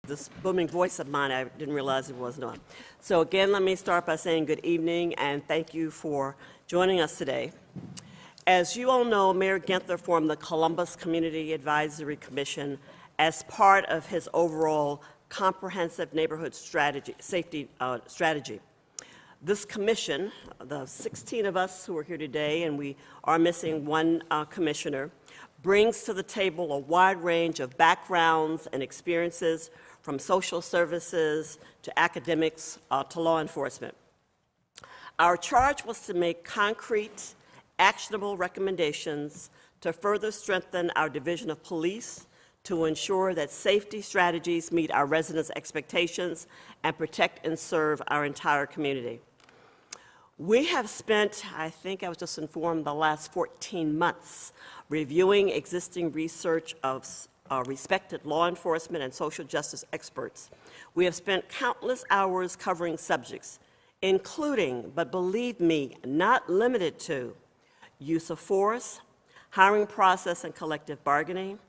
This booming voice of mine, I didn't realize it wasn't on. So again, let me start by saying good evening and thank you for joining us today. As you all know, Mayor Ginther formed the Columbus Community Advisory Commission as part of his overall comprehensive neighborhood safety strategy. This commission, the 16 of us who are here today, and we are missing one commissioner, brings to the table a wide range of backgrounds and experiences from social services to academics to law enforcement. Our charge was to make concrete, actionable recommendations to further strengthen our division of police to ensure that safety strategies meet our residents' expectations and protect and serve our entire community. We have spent, I think I was just informed, the last 14 months reviewing existing research of respected law enforcement and social justice experts. We have spent countless hours covering subjects, including, but believe me, not limited to, use of force, hiring process and collective bargaining,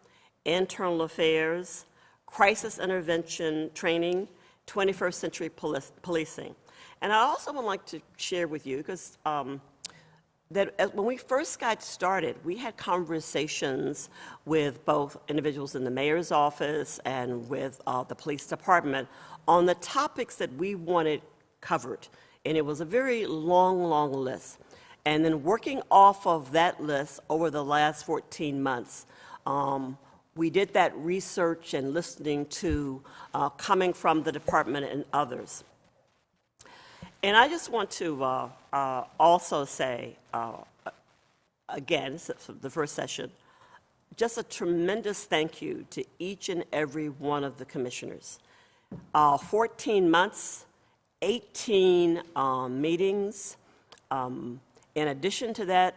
internal affairs, crisis intervention training, 21st century policing. And I also would like to share with you, because that when we first got started, we had conversations with both individuals in the mayor's office and with the police department on the topics that we wanted covered. And it was a very long list. And then working off of that list over the last 14 months, we did that research and listening to coming from the department and others. And I just want to also say, again, the first session, just a tremendous thank you to each and every one of the commissioners. 14 months, 18 meetings. In addition to that,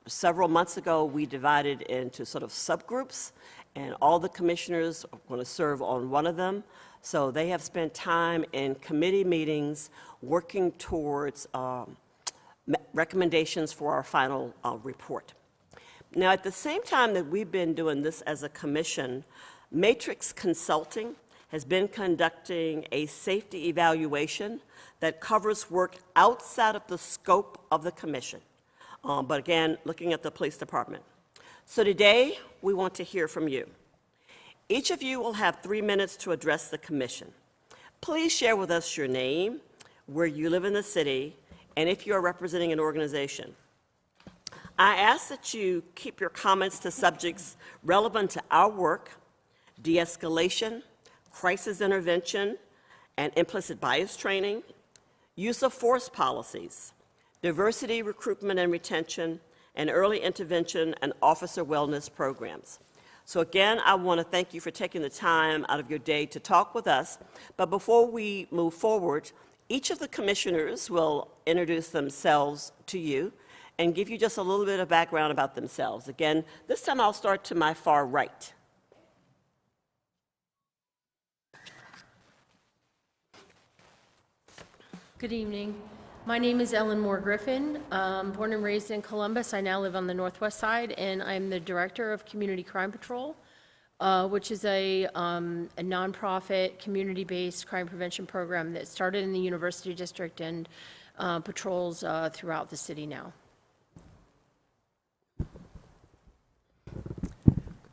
several months ago, we divided into sort of subgroups, and all the commissioners are going to serve on one of them. So they have spent time in committee meetings working towards recommendations for our final report. Now, at the same time that we've been doing this as a commission, Matrix Consulting has been conducting a safety evaluation that covers work outside of the scope of the commission, but again, looking at the police department. So today, we want to hear from you. Each of you will have 3 minutes to address the commission. Please share with us your name, where you live in the city, and if you are representing an organization. I ask that you keep your comments to subjects relevant to our work, de-escalation, crisis intervention, and implicit bias training, use of force policies, diversity, recruitment and retention, and early intervention and officer wellness programs. So again, I want to thank you for taking the time out of your day to talk with us. But before we move forward, each of the commissioners will introduce themselves to you and give you just a little bit of background about themselves. Again, this time I'll start to my far right. Good evening. My name is Ellen Moore Griffin. Born and raised in Columbus. I now live on the northwest side, and I'm the director of Community Crime Patrol, which is a nonprofit, community-based crime prevention program that started in the University District and patrols throughout the city now.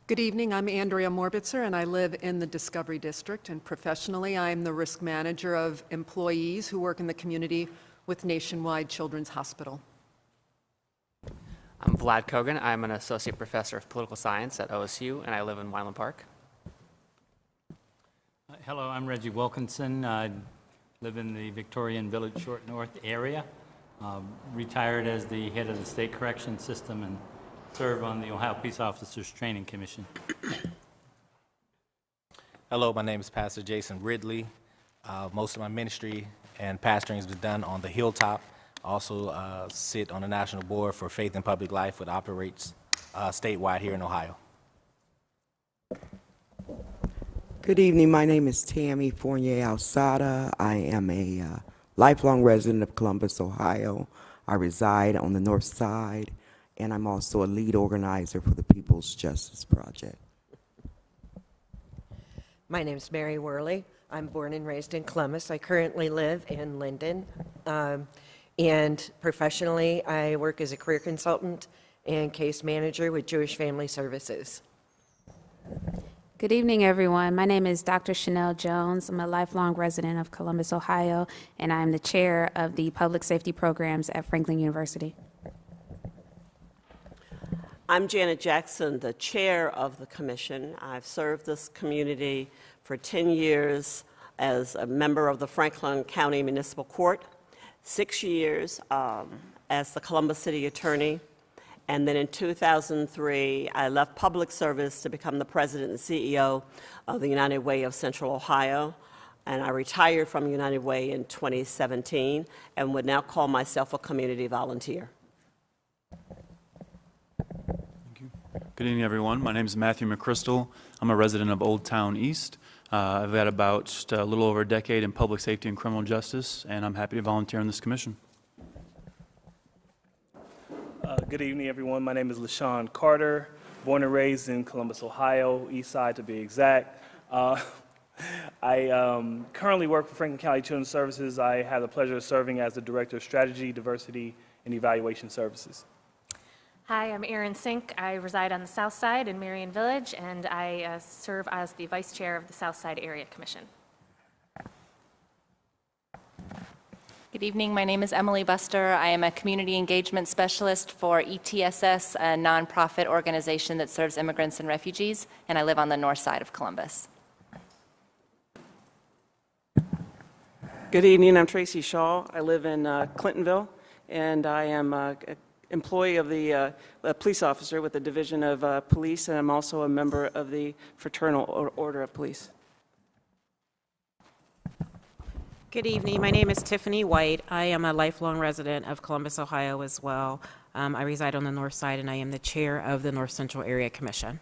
Good evening. I'm Andrea Morbitzer, and I live in the Discovery District. And professionally, I'm the risk manager of employees who work in the community with Nationwide Children's Hospital. I'm Vlad Kogan. I'm an associate professor of political science at OSU, and I live in Wyland Park. Hello, I'm Reggie Wilkinson. I live in the Victorian Village Short North area. Retired as the head of the state correction system and serve on the Ohio Peace Officers Training Commission. Hello, my name is Pastor Jason Ridley. Most of my ministry and pastoring has been done on the Hilltop. Also sit on the National Board for Faith in Public Life, which operates statewide here in Ohio. Good evening. My name is Tammy Fournier Alsada. I am a lifelong resident of Columbus, Ohio. I reside on the north side, and I'm also a lead organizer for the People's Justice Project. My name is Mary Worley. I'm born and raised in Columbus. I currently live in Linden. And professionally, I work as a career consultant and case manager with Jewish Family Services. Good evening, everyone. My name is Dr. Chanel Jones. I'm a lifelong resident of Columbus, Ohio, and I'm the chair of the public safety programs at Franklin University. I'm Janet Jackson, the chair of the commission. I've served this community for 10 years as a member of the Franklin County Municipal Court, 6 years as the Columbus City Attorney, and then in 2003, I left public service to become the president and CEO of the United Way of Central Ohio, and I retired from United Way in 2017 and would now call myself a community volunteer. Good evening, everyone. My name is Matthew McChrystal. I'm a resident of Old Town East. I've had about just a little over a decade in public safety and criminal justice, and I'm happy to volunteer on this commission. Good evening, everyone. My name is LaShawn Carter, born and raised in Columbus, Ohio, East Side to be exact. I currently work for Franklin County Children's Services. I have the pleasure of serving as the Director of Strategy, Diversity, and Evaluation Services. Hi, I'm Erin Sink. I reside on the South Side in Marion Village, and I serve as the Vice Chair of the South Side Area Commission. Good evening. My name is Emily Buster. I am a Community Engagement Specialist for ETSS, a nonprofit organization that serves immigrants and refugees, and I live on the north side of Columbus. Good evening. I'm Tracy Shaw. I live in Clintonville, and I am an employee of the police officer with the Division of Police, and I'm also a member of the Fraternal Order of Police. Good evening. My name is Tiffany White. I am a lifelong resident of Columbus, Ohio as well. I reside on the north side, and I am the chair of the North Central Area Commission.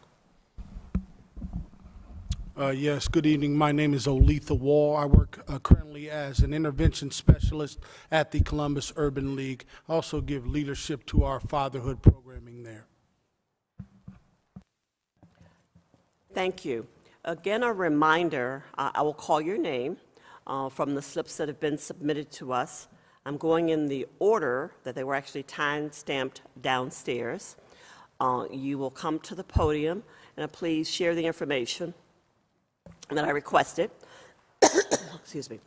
Yes, good evening. My name is Oletha Wall. I work currently as an intervention specialist at the Columbus Urban League. I also give leadership to our fatherhood programming there. Thank you. Again, a reminder, I will call your name from the slips that have been submitted to us. I'm going in the order that they were actually time-stamped downstairs. You will come to the podium and please share the information that I requested. Excuse me.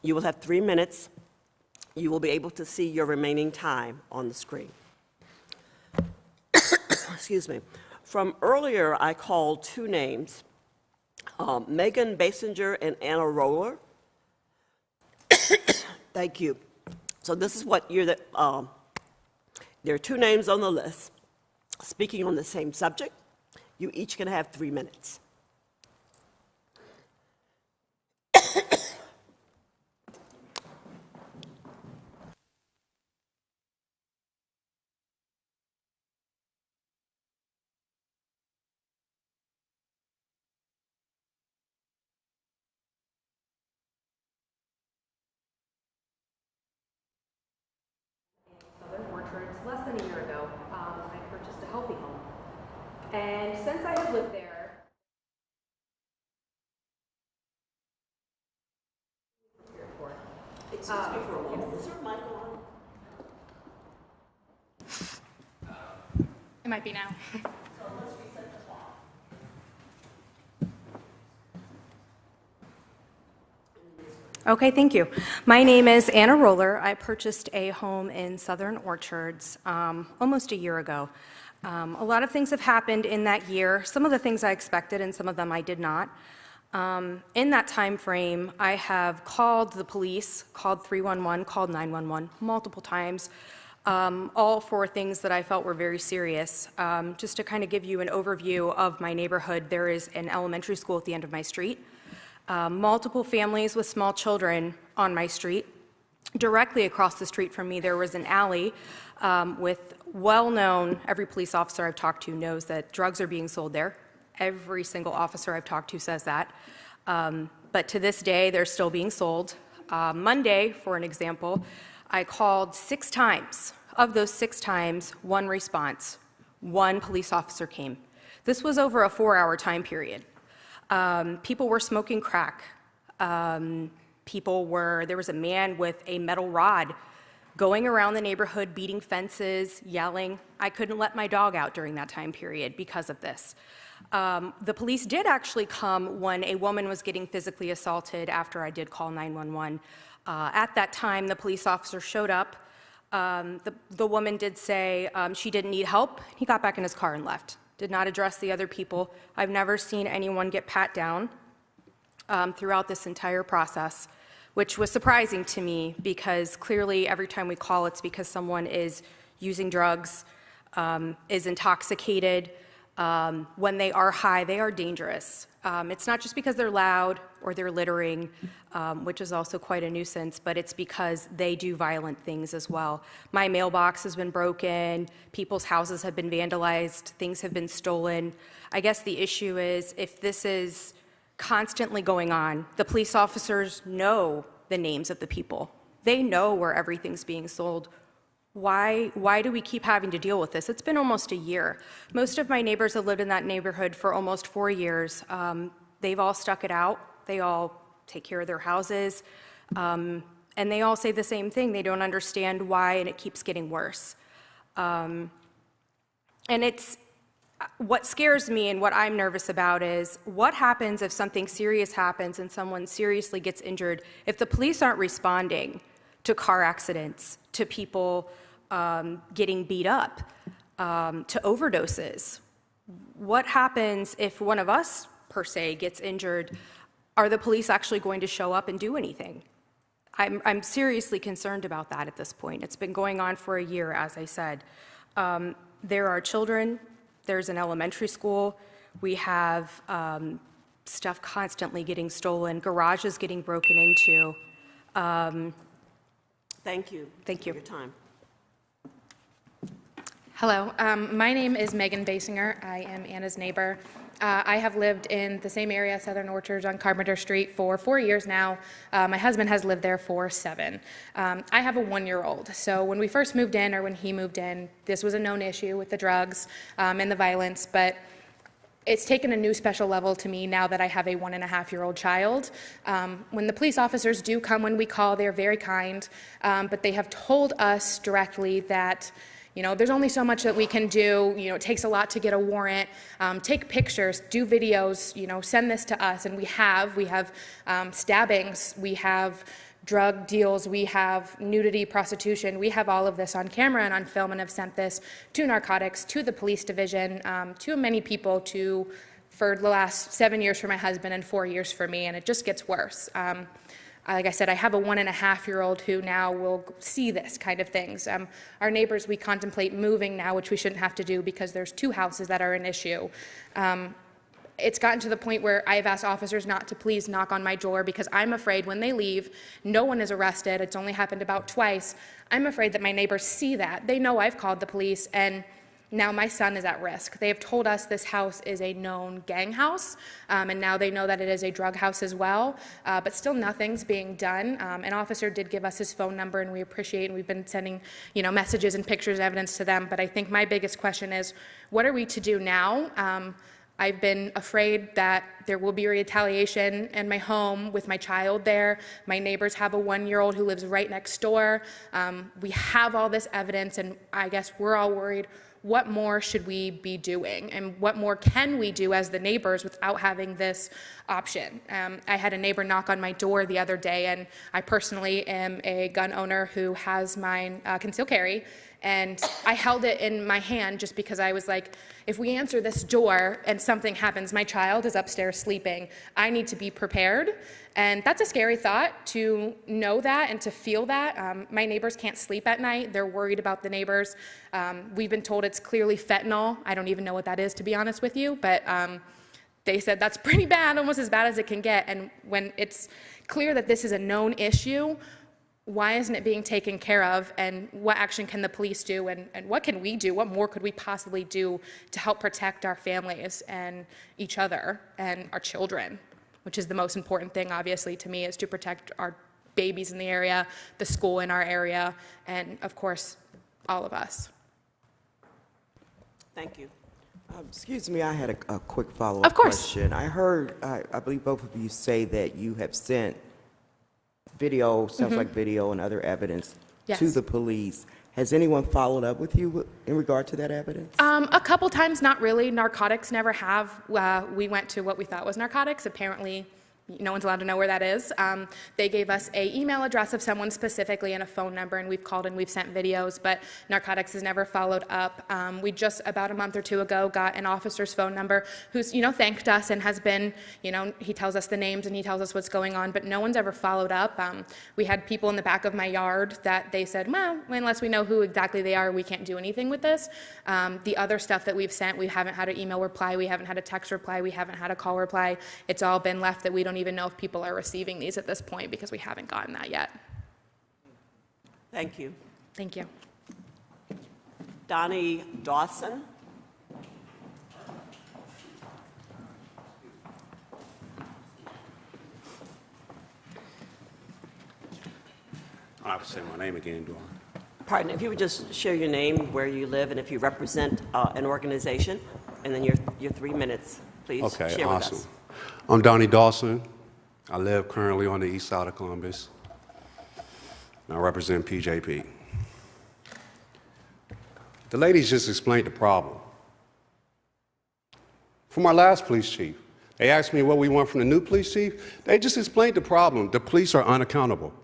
You will have 3 minutes. You will be able to see your remaining time on the screen. Excuse me. From earlier, I called 2 names. Megan Basinger and Anna Roller. Thank you. So this is what you're there are 2 names on the list speaking on the same subject. You each can have 3 minutes. Less than a year ago, I purchased a healthy home. And since I have lived there, Excuse me for a moment. Is your mic on? It might be now. So let's reset the clock. Okay, thank you. My name is Anna Roller. I purchased a home in Southern Orchards almost a year ago. A lot of things have happened in that year. Some of the things I expected and some of them I did not. In that time frame, I have called the police, called 311, called 911 multiple times, all for things that I felt were very serious. Just to kind of give you an overview of my neighborhood, there is an elementary school at the end of my street. Multiple families with small children on my street. Directly across the street from me, there was an alley with well-known, every police officer I've talked to knows that drugs are being sold there. Every single officer I've talked to says that. But to this day, they're still being sold. Monday, for an example, I called 6 times. Of those 6 times, 1 response. 1 police officer came. This was over a 4-hour time period. People were smoking crack. There was a man with a metal rod going around the neighborhood, beating fences, yelling. I couldn't let my dog out during that time period because of this. The police did actually come when a woman was getting physically assaulted after I did call 911. At that time, the police officer showed up. The woman did say she didn't need help. He got back in his car and left. Did not address the other people. I've never seen anyone get pat down throughout this entire process, which was surprising to me because clearly every time we call, it's because someone is using drugs, is intoxicated. When they are high, they are dangerous. It's not just because they're loud or they're littering, which is also quite a nuisance, but it's because they do violent things as well. My mailbox has been broken, people's houses have been vandalized, things have been stolen. I guess the issue is if this is constantly going on, the police officers know the names of the people. They know where everything's being sold. Why do we keep having to deal with this? It's been almost a year. Most of my neighbors have lived in that neighborhood for almost 4 years. They've all stuck it out. They all take care of their houses. And they all say the same thing. They don't understand why, and it keeps getting worse. And what scares me and what I'm nervous about is what happens if something serious happens and someone seriously gets injured, if the police aren't responding to car accidents, to people getting beat up, to overdoses. What happens if one of us, per se, gets injured? Are the police actually going to show up and do anything? I'm seriously concerned about that at this point. It's been going on for a year, as I said. There are children. There's an elementary school. We have stuff constantly getting stolen, garages getting broken into. Thank you. Thank you. For your time. Hello, my name is Megan Basinger. I am Anna's neighbor. I have lived in the same area, Southern Orchards on Carpenter Street, for 4 years now. My husband has lived there for 7. I have a 1-year-old. So when we first moved in, or when he moved in, this was a known issue with the drugs and the violence, but it's taken a new special level to me now that I have a 1.5-year-old child. When the police officers do come when we call, they're very kind, but they have told us directly that there's only so much that we can do. It takes a lot to get a warrant. Take pictures, do videos, send this to us. And we have stabbings, we have drug deals, we have nudity, prostitution. We have all of this on camera and on film, and have sent this to narcotics, to the police division, to many people, for the last 7 years for my husband and 4 years for me, and it just gets worse. Like I said, I have a 1.5-year-old who now will see this kind of things. Our neighbors, we contemplate moving now, which we shouldn't have to do because there's 2 houses that are an issue. It's gotten to the point where I've asked officers not to please knock on my door because I'm afraid when they leave, no one is arrested. It's only happened about twice. I'm afraid that my neighbors see that. They know I've called the police, and now my son is at risk. They have told us this house is a known gang house, and now they know that it is a drug house as well, but still nothing's being done. An officer did give us his phone number, and we appreciate, and we've been sending messages and pictures, evidence to them, but I think my biggest question is, what are we to do now? I've been afraid that there will be retaliation in my home with my child there. My neighbors have a 1-year-old who lives right next door. We have all this evidence, and I guess we're all worried. What more should we be doing, and what more can we do as the neighbors without having this option? I had a neighbor knock on my door the other day, and I personally am a gun owner who has mine concealed carry, and I held it in my hand just because I was like, if we answer this door and something happens, my child is upstairs sleeping, I need to be prepared. And that's a scary thought, to know that and to feel that. My neighbors can't sleep at night. They're worried about the neighbors. We've been told it's clearly fentanyl. I don't even know what that is, to be honest with you, but they said that's pretty bad, almost as bad as it can get. And when it's clear that this is a known issue, why isn't it being taken care of, and what action can the police do, and what can we do? What more could we possibly do to help protect our families and each other and our children, which is the most important thing, obviously, to me, is to protect our babies in the area, the school in our area, and, of course, all of us. Thank you. Excuse me, I had a quick follow-up Of course. question. I heard, I believe both of you say that you have sent video, sounds like video and other evidence to Yes. the police. Has anyone followed up with you in regard to that evidence? A couple times, not really. Narcotics never have. We went to what we thought was narcotics. Apparently, no one's allowed to know where that is. They gave us an email address of someone specifically and a phone number, and we've called and we've sent videos, but narcotics has never followed up. We just, about a month or two ago, got an officer's phone number who's, thanked us and has been, he tells us the names and he tells us what's going on, but no one's ever followed up. We had people in the back of my yard that they said, well, unless we know who exactly they are, we can't do anything with this. The other stuff that we've sent, we haven't had an email reply, we haven't had a text reply, we haven't had a call reply. It's all been left that we don't even know if people are receiving these at this point because we haven't gotten that yet. Thank you. Thank you. Donnie Dawson. I have to say my name again, do I? Pardon, if you would just share your name, where you live, and if you represent an organization, and then your 3 minutes, please Okay, share with awesome. us. I'm Donnie Dawson. I live currently on the east side of Columbus. And I represent PJP. The ladies just explained the problem. From our last police chief, they asked me what we want from the new police chief. They just explained the problem. The police are unaccountable.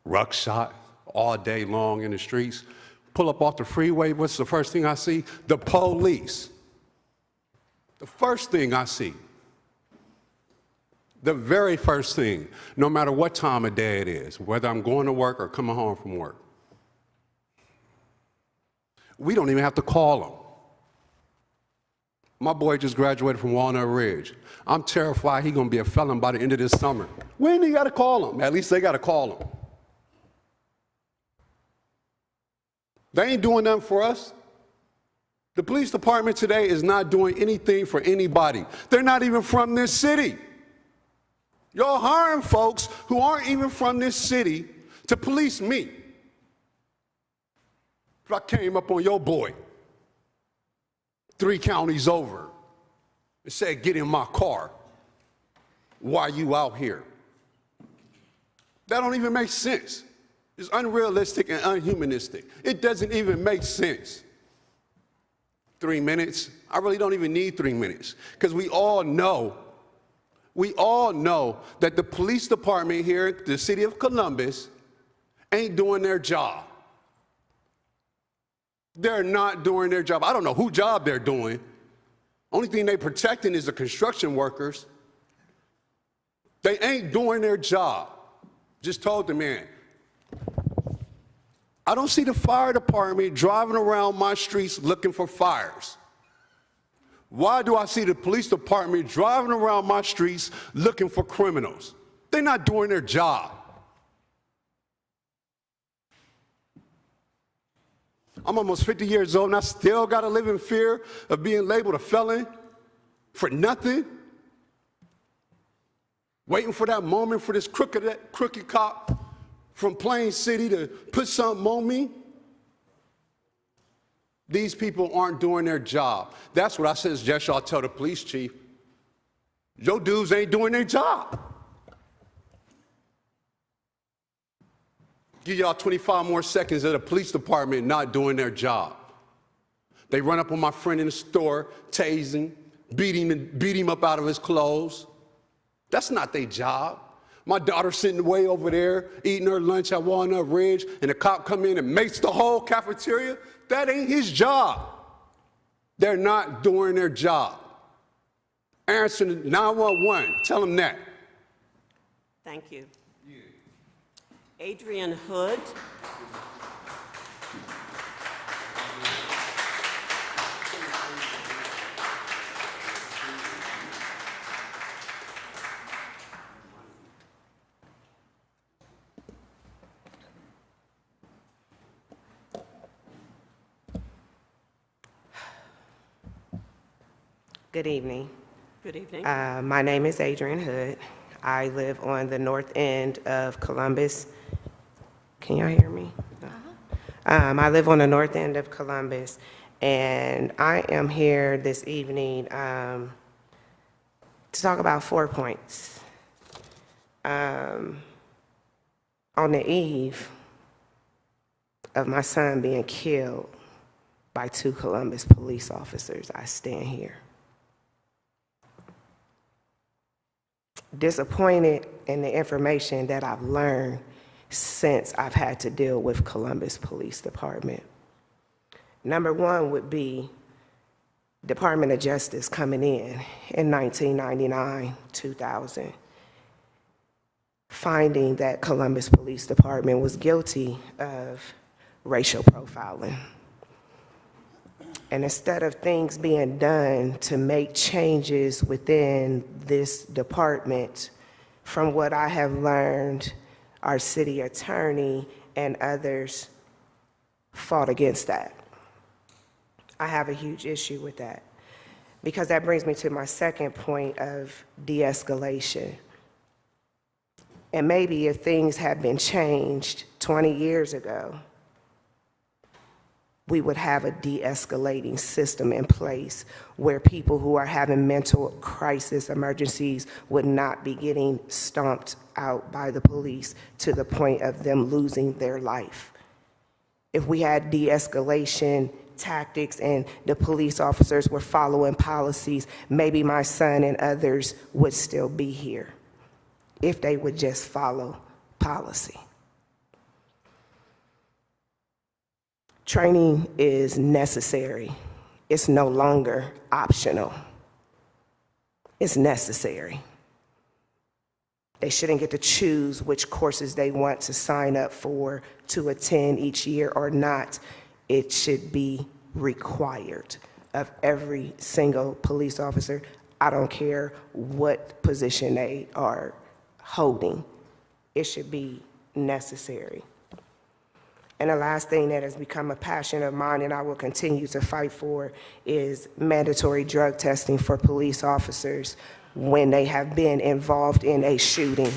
Ruck shot all day long in the streets. Pull up off the freeway, what's the first thing I see? The police. The first thing I see. The very first thing, no matter what time of day it is, whether I'm going to work or coming home from work. We don't even have to call them. My boy just graduated from Walnut Ridge. I'm terrified he's going to be a felon by the end of this summer. We ain't even got to call him. At least they got to call him. They ain't doing nothing for us. The police department today is not doing anything for anybody. They're not even from this city. Y'all hiring folks who aren't even from this city to police me. If I came up on your boy 3 counties over and said, get in my car, why you out here? That don't even make sense. It's unrealistic and unhumanistic. It doesn't even make sense. 3 minutes? I really don't even need 3 minutes because we all know that the police department here in the city of Columbus ain't doing their job. They're not doing their job. I don't know whose job they're doing. Only thing they're protecting is the construction workers. They ain't doing their job. Just told the man. I don't see the fire department driving around my streets looking for fires. Why do I see the police department driving around my streets looking for criminals? They're not doing their job. I'm almost 50 years old and I still got to live in fear of being labeled a felon for nothing. Waiting for that moment for this crooked cop from Plain City to put something on me. These people aren't doing their job. That's what I suggest y'all tell the police chief. Your dudes ain't doing their job. Give y'all 25 more seconds of the police department not doing their job. They run up on my friend in the store, tase him, beat him up out of his clothes. That's not their job. My daughter sitting way over there eating her lunch at Walnut Ridge, and the cop come in and makes the whole cafeteria. That ain't his job. They're not doing their job. Answer 911. Tell them that. Thank you. Adrian Hood. Good evening. Good evening. My name is Adrian Hood. I live on the north end of Columbus. Can y'all hear me? I live on the north end of Columbus, and I am here this evening to talk about 4 points. On the eve of my son being killed by 2 Columbus police officers, I stand here. Disappointed in the information that I've learned since I've had to deal with Columbus Police Department. Number one would be Department of Justice coming in 1999, 2000, finding that Columbus Police Department was guilty of racial profiling. And instead of things being done to make changes within this department, from what I have learned, our city attorney and others fought against that. I have a huge issue with that, because that brings me to my second point of de-escalation. And maybe if things had been changed 20 years ago, we would have a de-escalating system in place where people who are having mental crisis emergencies would not be getting stomped out by the police to the point of them losing their life. If we had de-escalation tactics and the police officers were following policies, maybe my son and others would still be here if they would just follow policy. Training is necessary. It's no longer optional. It's necessary. They shouldn't get to choose which courses they want to sign up for to attend each year or not. It should be required of every single police officer. I don't care what position they are holding. It should be necessary. And the last thing that has become a passion of mine and I will continue to fight for is mandatory drug testing for police officers when they have been involved in a shooting.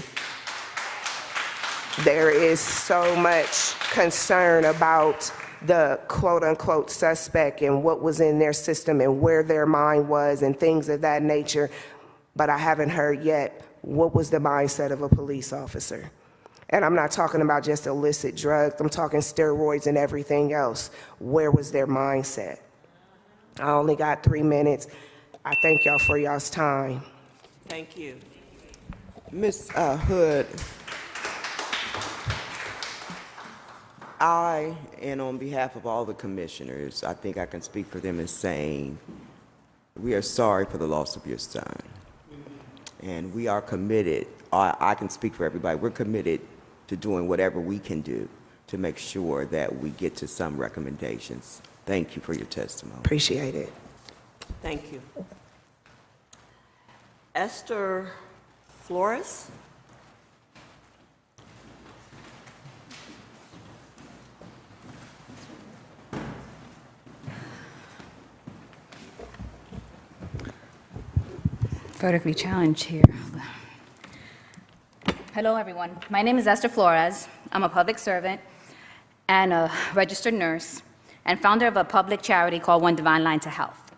There is so much concern about the quote-unquote suspect and what was in their system and where their mind was and things of that nature, but I haven't heard yet what was the mindset of a police officer. And I'm not talking about just illicit drugs, I'm talking steroids and everything else. Where was their mindset? I only got 3 minutes. I thank y'all for y'all's time. Thank you. Ms. Hood, and on behalf of all the commissioners, I think I can speak for them in saying we are sorry for the loss of your son. And we are committed, I can speak for everybody, we're committed to doing whatever we can do to make sure that we get to some recommendations. Thank you for your testimony. Appreciate it. Thank you. Esther Flores? Vertically challenged here. Hello, everyone. My name is Esther Flores. I'm a public servant and a registered nurse and founder of a public charity called One Divine Line to Health,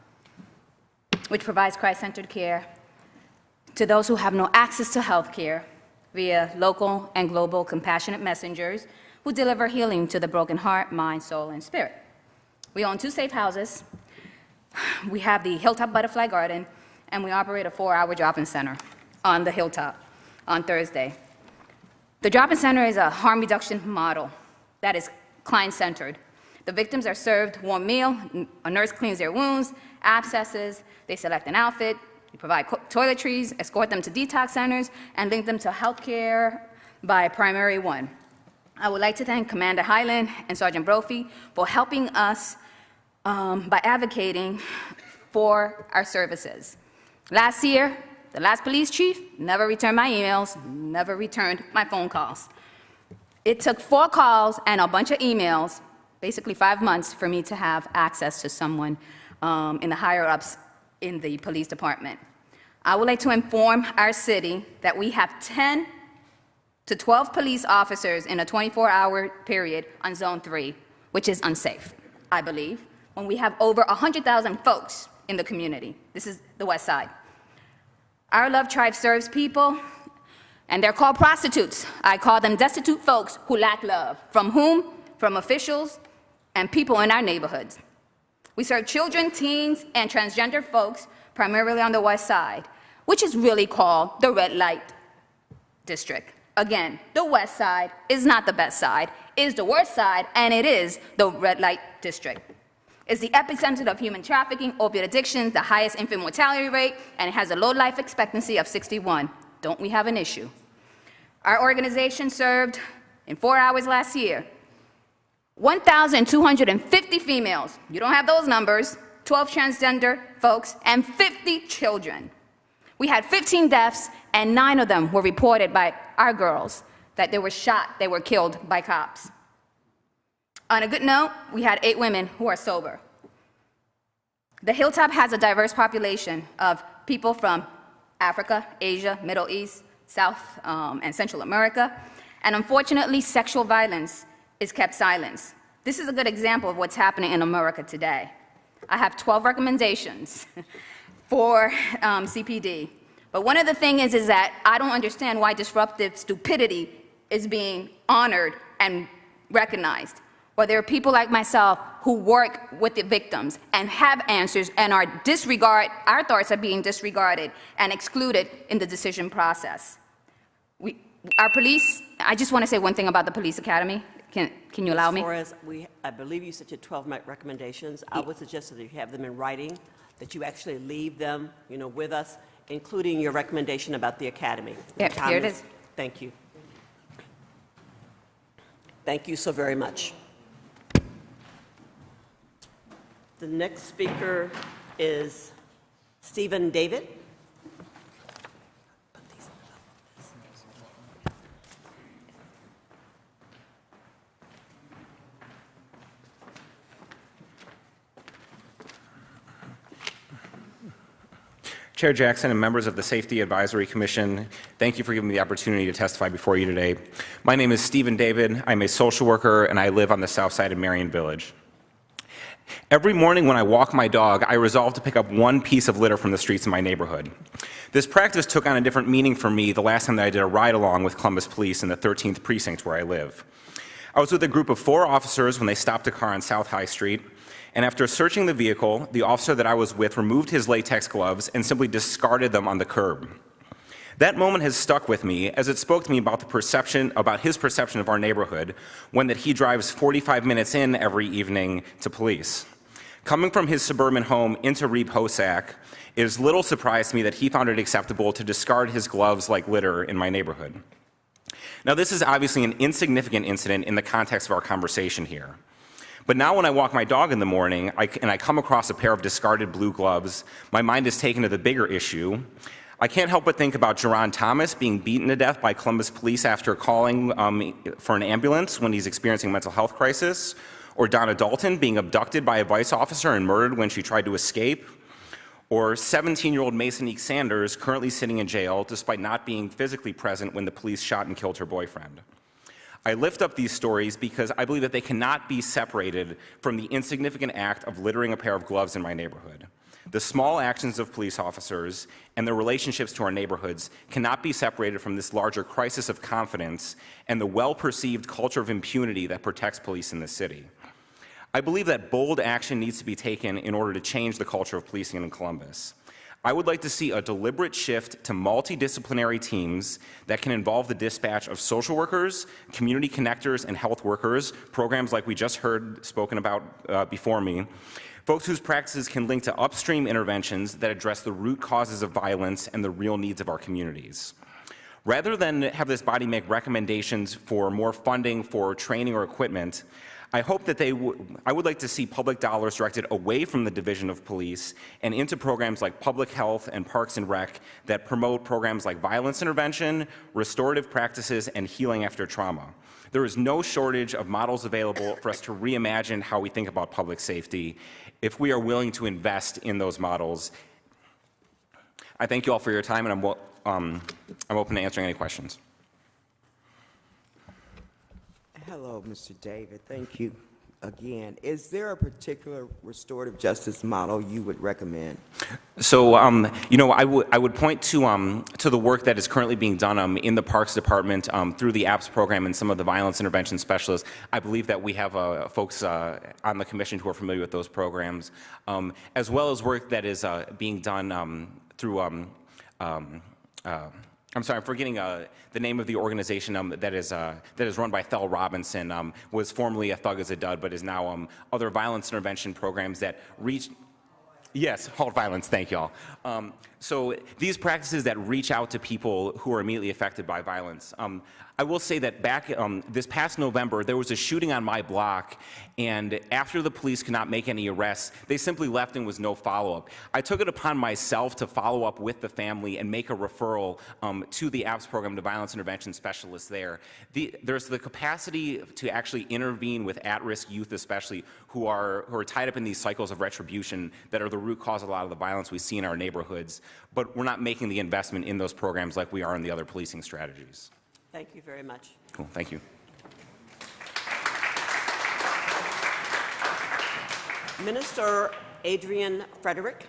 which provides Christ-centered care to those who have no access to health care via local and global compassionate messengers who deliver healing to the broken heart, mind, soul, and spirit. We own 2 safe houses. We have the Hilltop Butterfly Garden, and we operate a 4-hour drop-in center on the Hilltop on Thursday. The drop-in center is a harm reduction model that is client-centered. The victims are served warm meal, a nurse cleans their wounds, abscesses, they select an outfit, we provide toiletries, escort them to detox centers, and link them to health care by primary one. I would like to thank Commander Highland and Sergeant Brophy for helping us by advocating for our services. Last year, the last police chief never returned my emails, never returned my phone calls. It took 4 calls and a bunch of emails, basically 5 months, for me to have access to someone in the higher-ups in the police department. I would like to inform our city that we have 10 to 12 police officers in a 24-hour period on Zone 3. which is unsafe, I believe, when we have over 100,000 folks in the community. This is the West Side. Our Love Tribe serves people, and they're called prostitutes. I call them destitute folks who lack love. From whom? From officials and people in our neighborhoods. We serve children, teens, and transgender folks, primarily on the West Side, which is really called the red light district. Again, the West Side is not the best side, it is the worst side, and it is the red light district. It's the epicenter of human trafficking, opiate addiction, the highest infant mortality rate, and it has a low life expectancy of 61. Don't we have an issue? Our organization served, in 4 hours last year, 1,250 females. You don't have those numbers. 12 transgender folks, and 50 children. We had 15 deaths, and 9 of them were reported by our girls that they were shot, they were killed by cops. On a good note, we had 8 women who are sober. The Hilltop has a diverse population of people from Africa, Asia, Middle East, South and Central America, and unfortunately, sexual violence is kept silent. This is a good example of what's happening in America today. I have 12 recommendations for CPD, but one of the things is that I don't understand why disruptive stupidity is being honored and recognized. Well, there are people like myself who work with the victims and have answers and our thoughts are being disregarded and excluded in the decision process. Our police, I just want to say one thing about the police academy. Can you allow me? As far as I believe you said your 12 recommendations. I would suggest that you have them in writing, that you actually leave them, with us, including your recommendation about the academy. Yeah, here it is. Thank you. Thank you so very much. The next speaker is Stephen David. Chair Jackson and members of the Safety Advisory Commission, thank you for giving me the opportunity to testify before you today. My name is Stephen David. I'm a social worker, and I live on the south side of Marion Village. Every morning when I walk my dog, I resolve to pick up one piece of litter from the streets of my neighborhood. This practice took on a different meaning for me the last time that I did a ride-along with Columbus Police in the 13th Precinct where I live. I was with a group of 4 officers when they stopped a car on South High Street, and after searching the vehicle, the officer that I was with removed his latex gloves and simply discarded them on the curb. That moment has stuck with me as it spoke to me about his perception of our neighborhood, one that he drives 45 minutes in every evening to police. Coming from his suburban home into Reeb-Hosack, it is little surprise to me that he found it acceptable to discard his gloves like litter in my neighborhood. Now, this is obviously an insignificant incident in the context of our conversation here. But now when I walk my dog in the morning and I come across a pair of discarded blue gloves, my mind is taken to the bigger issue. I can't help but think about Jerron Thomas being beaten to death by Columbus Police after calling for an ambulance when he's experiencing a mental health crisis, or Donna Dalton being abducted by a vice officer and murdered when she tried to escape, or 17-year-old Mason Sanders currently sitting in jail despite not being physically present when the police shot and killed her boyfriend. I lift up these stories because I believe that they cannot be separated from the insignificant act of littering a pair of gloves in my neighborhood. The small actions of police officers and their relationships to our neighborhoods cannot be separated from this larger crisis of confidence and the well-perceived culture of impunity that protects police in this city. I believe that bold action needs to be taken in order to change the culture of policing in Columbus. I would like to see a deliberate shift to multidisciplinary teams that can involve the dispatch of social workers, community connectors, and health workers, programs like we just heard spoken about before me, folks whose practices can link to upstream interventions that address the root causes of violence and the real needs of our communities. Rather than have this body make recommendations for more funding for training or equipment, I hope that I would like to see public dollars directed away from the division of police and into programs like public health and parks and rec that promote programs like violence intervention, restorative practices, and healing after trauma. There is no shortage of models available for us to reimagine how we think about public safety if we are willing to invest in those models. I thank you all for your time, and I'm open to answering any questions. Hello, Mr. David. Thank you again. Is there a particular restorative justice model you would recommend? So, I would point to the work that is currently being done in the Parks Department through the APPS program and some of the violence intervention specialists. I believe that we have folks on the commission who are familiar with those programs, as well as work that is being done through. I'm sorry, I'm forgetting the name of the organization that is run by Thel Robinson. Was formerly a Thug as a Dud, but is now other violence intervention programs that reach. Yes, halt violence, thank y'all. So these practices that reach out to people who are immediately affected by violence. I will say that back this past November, there was a shooting on my block, and after the police could not make any arrests, they simply left and was no follow-up. I took it upon myself to follow up with the family and make a referral to the APPS program, to violence intervention specialists there. There's the capacity to actually intervene with at-risk youth, especially who are tied up in these cycles of retribution that are the root cause of a lot of the violence we see in our neighborhoods, but we're not making the investment in those programs like we are in the other policing strategies. Thank you very much. Cool, thank you. Minister Adrienne Frederic.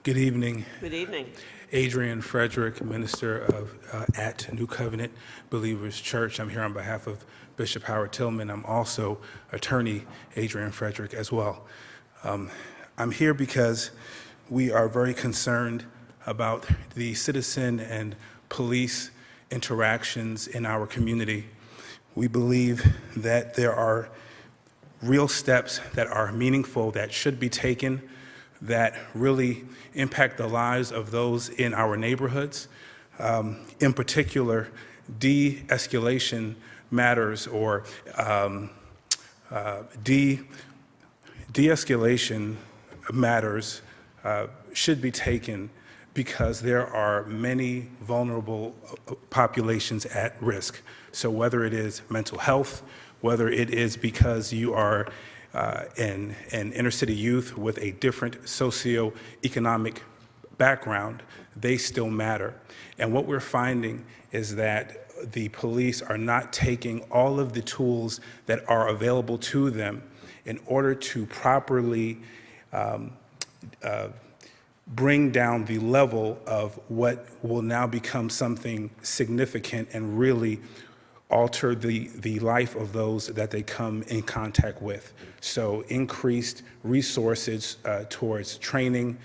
Good evening. Good evening. Adrienne Frederic, minister at New Covenant Believers Church. I'm here on behalf of Bishop Howard Tillman. I'm also attorney Adrienne Frederic as well. I'm here because we are very concerned about the citizen and police interactions in our community. We believe that there are real steps that are meaningful that should be taken that really impact the lives of those in our neighborhoods. In particular, de-escalation matters, or de-escalation matters should be taken because there are many vulnerable populations at risk. So whether it is mental health, whether it is because you are an inner city youth with a different socioeconomic background, they still matter. And what we're finding is that the police are not taking all of the tools that are available to them in order to properly bring down the level of what will now become something significant and really alter the life of those that they come in contact with. So increased resources towards training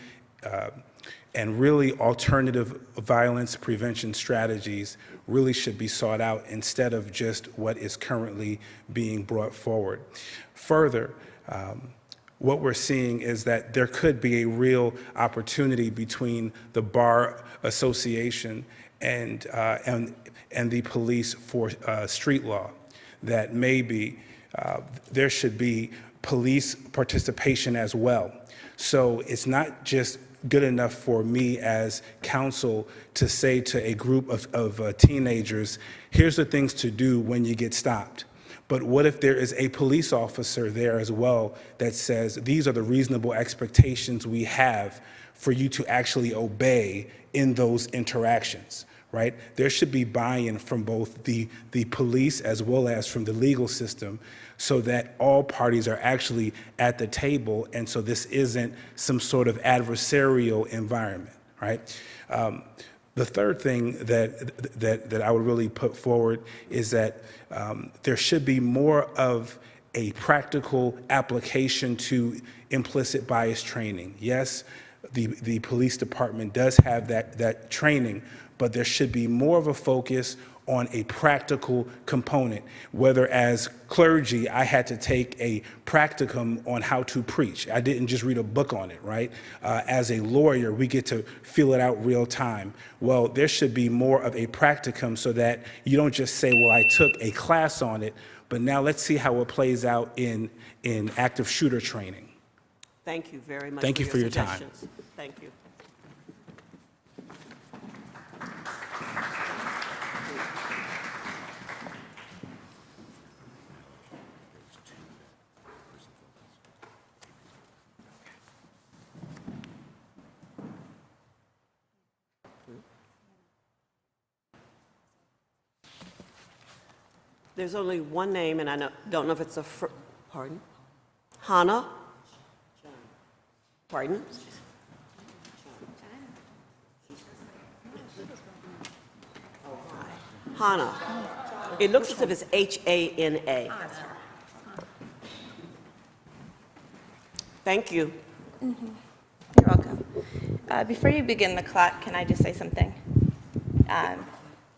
and really alternative violence prevention strategies really should be sought out instead of just what is currently being brought forward. Further, what we're seeing is that there could be a real opportunity between the Bar Association and the police for street law, that maybe there should be police participation as well. So it's not just good enough for me as counsel to say to a group of teenagers, here's the things to do when you get stopped. But what if there is a police officer there as well that says, these are the reasonable expectations we have for you to actually obey in those interactions, right? There should be buy-in from both the police as well as from the legal system so that all parties are actually at the table, and so this isn't some sort of adversarial environment, right? The third thing that I would really put forward is that there should be more of a practical application to implicit bias training. Yes, the police department does have that training, but there should be more of a focus on a practical component, whether as clergy, I had to take a practicum on how to preach. I didn't just read a book on it, right? As a lawyer, we get to feel it out real time. Well, there should be more of a practicum so that you don't just say, well, I took a class on it, but now let's see how it plays out in active shooter training. Thank you very much. Thank you for your time. suggestions. Thank you. There's only one name, and I don't know if it's a, pardon? Hana? Pardon? Hana. It looks as if it's H-A-N-A. Thank you. Mm-hmm. You're welcome. Before you begin the clock, can I just say something?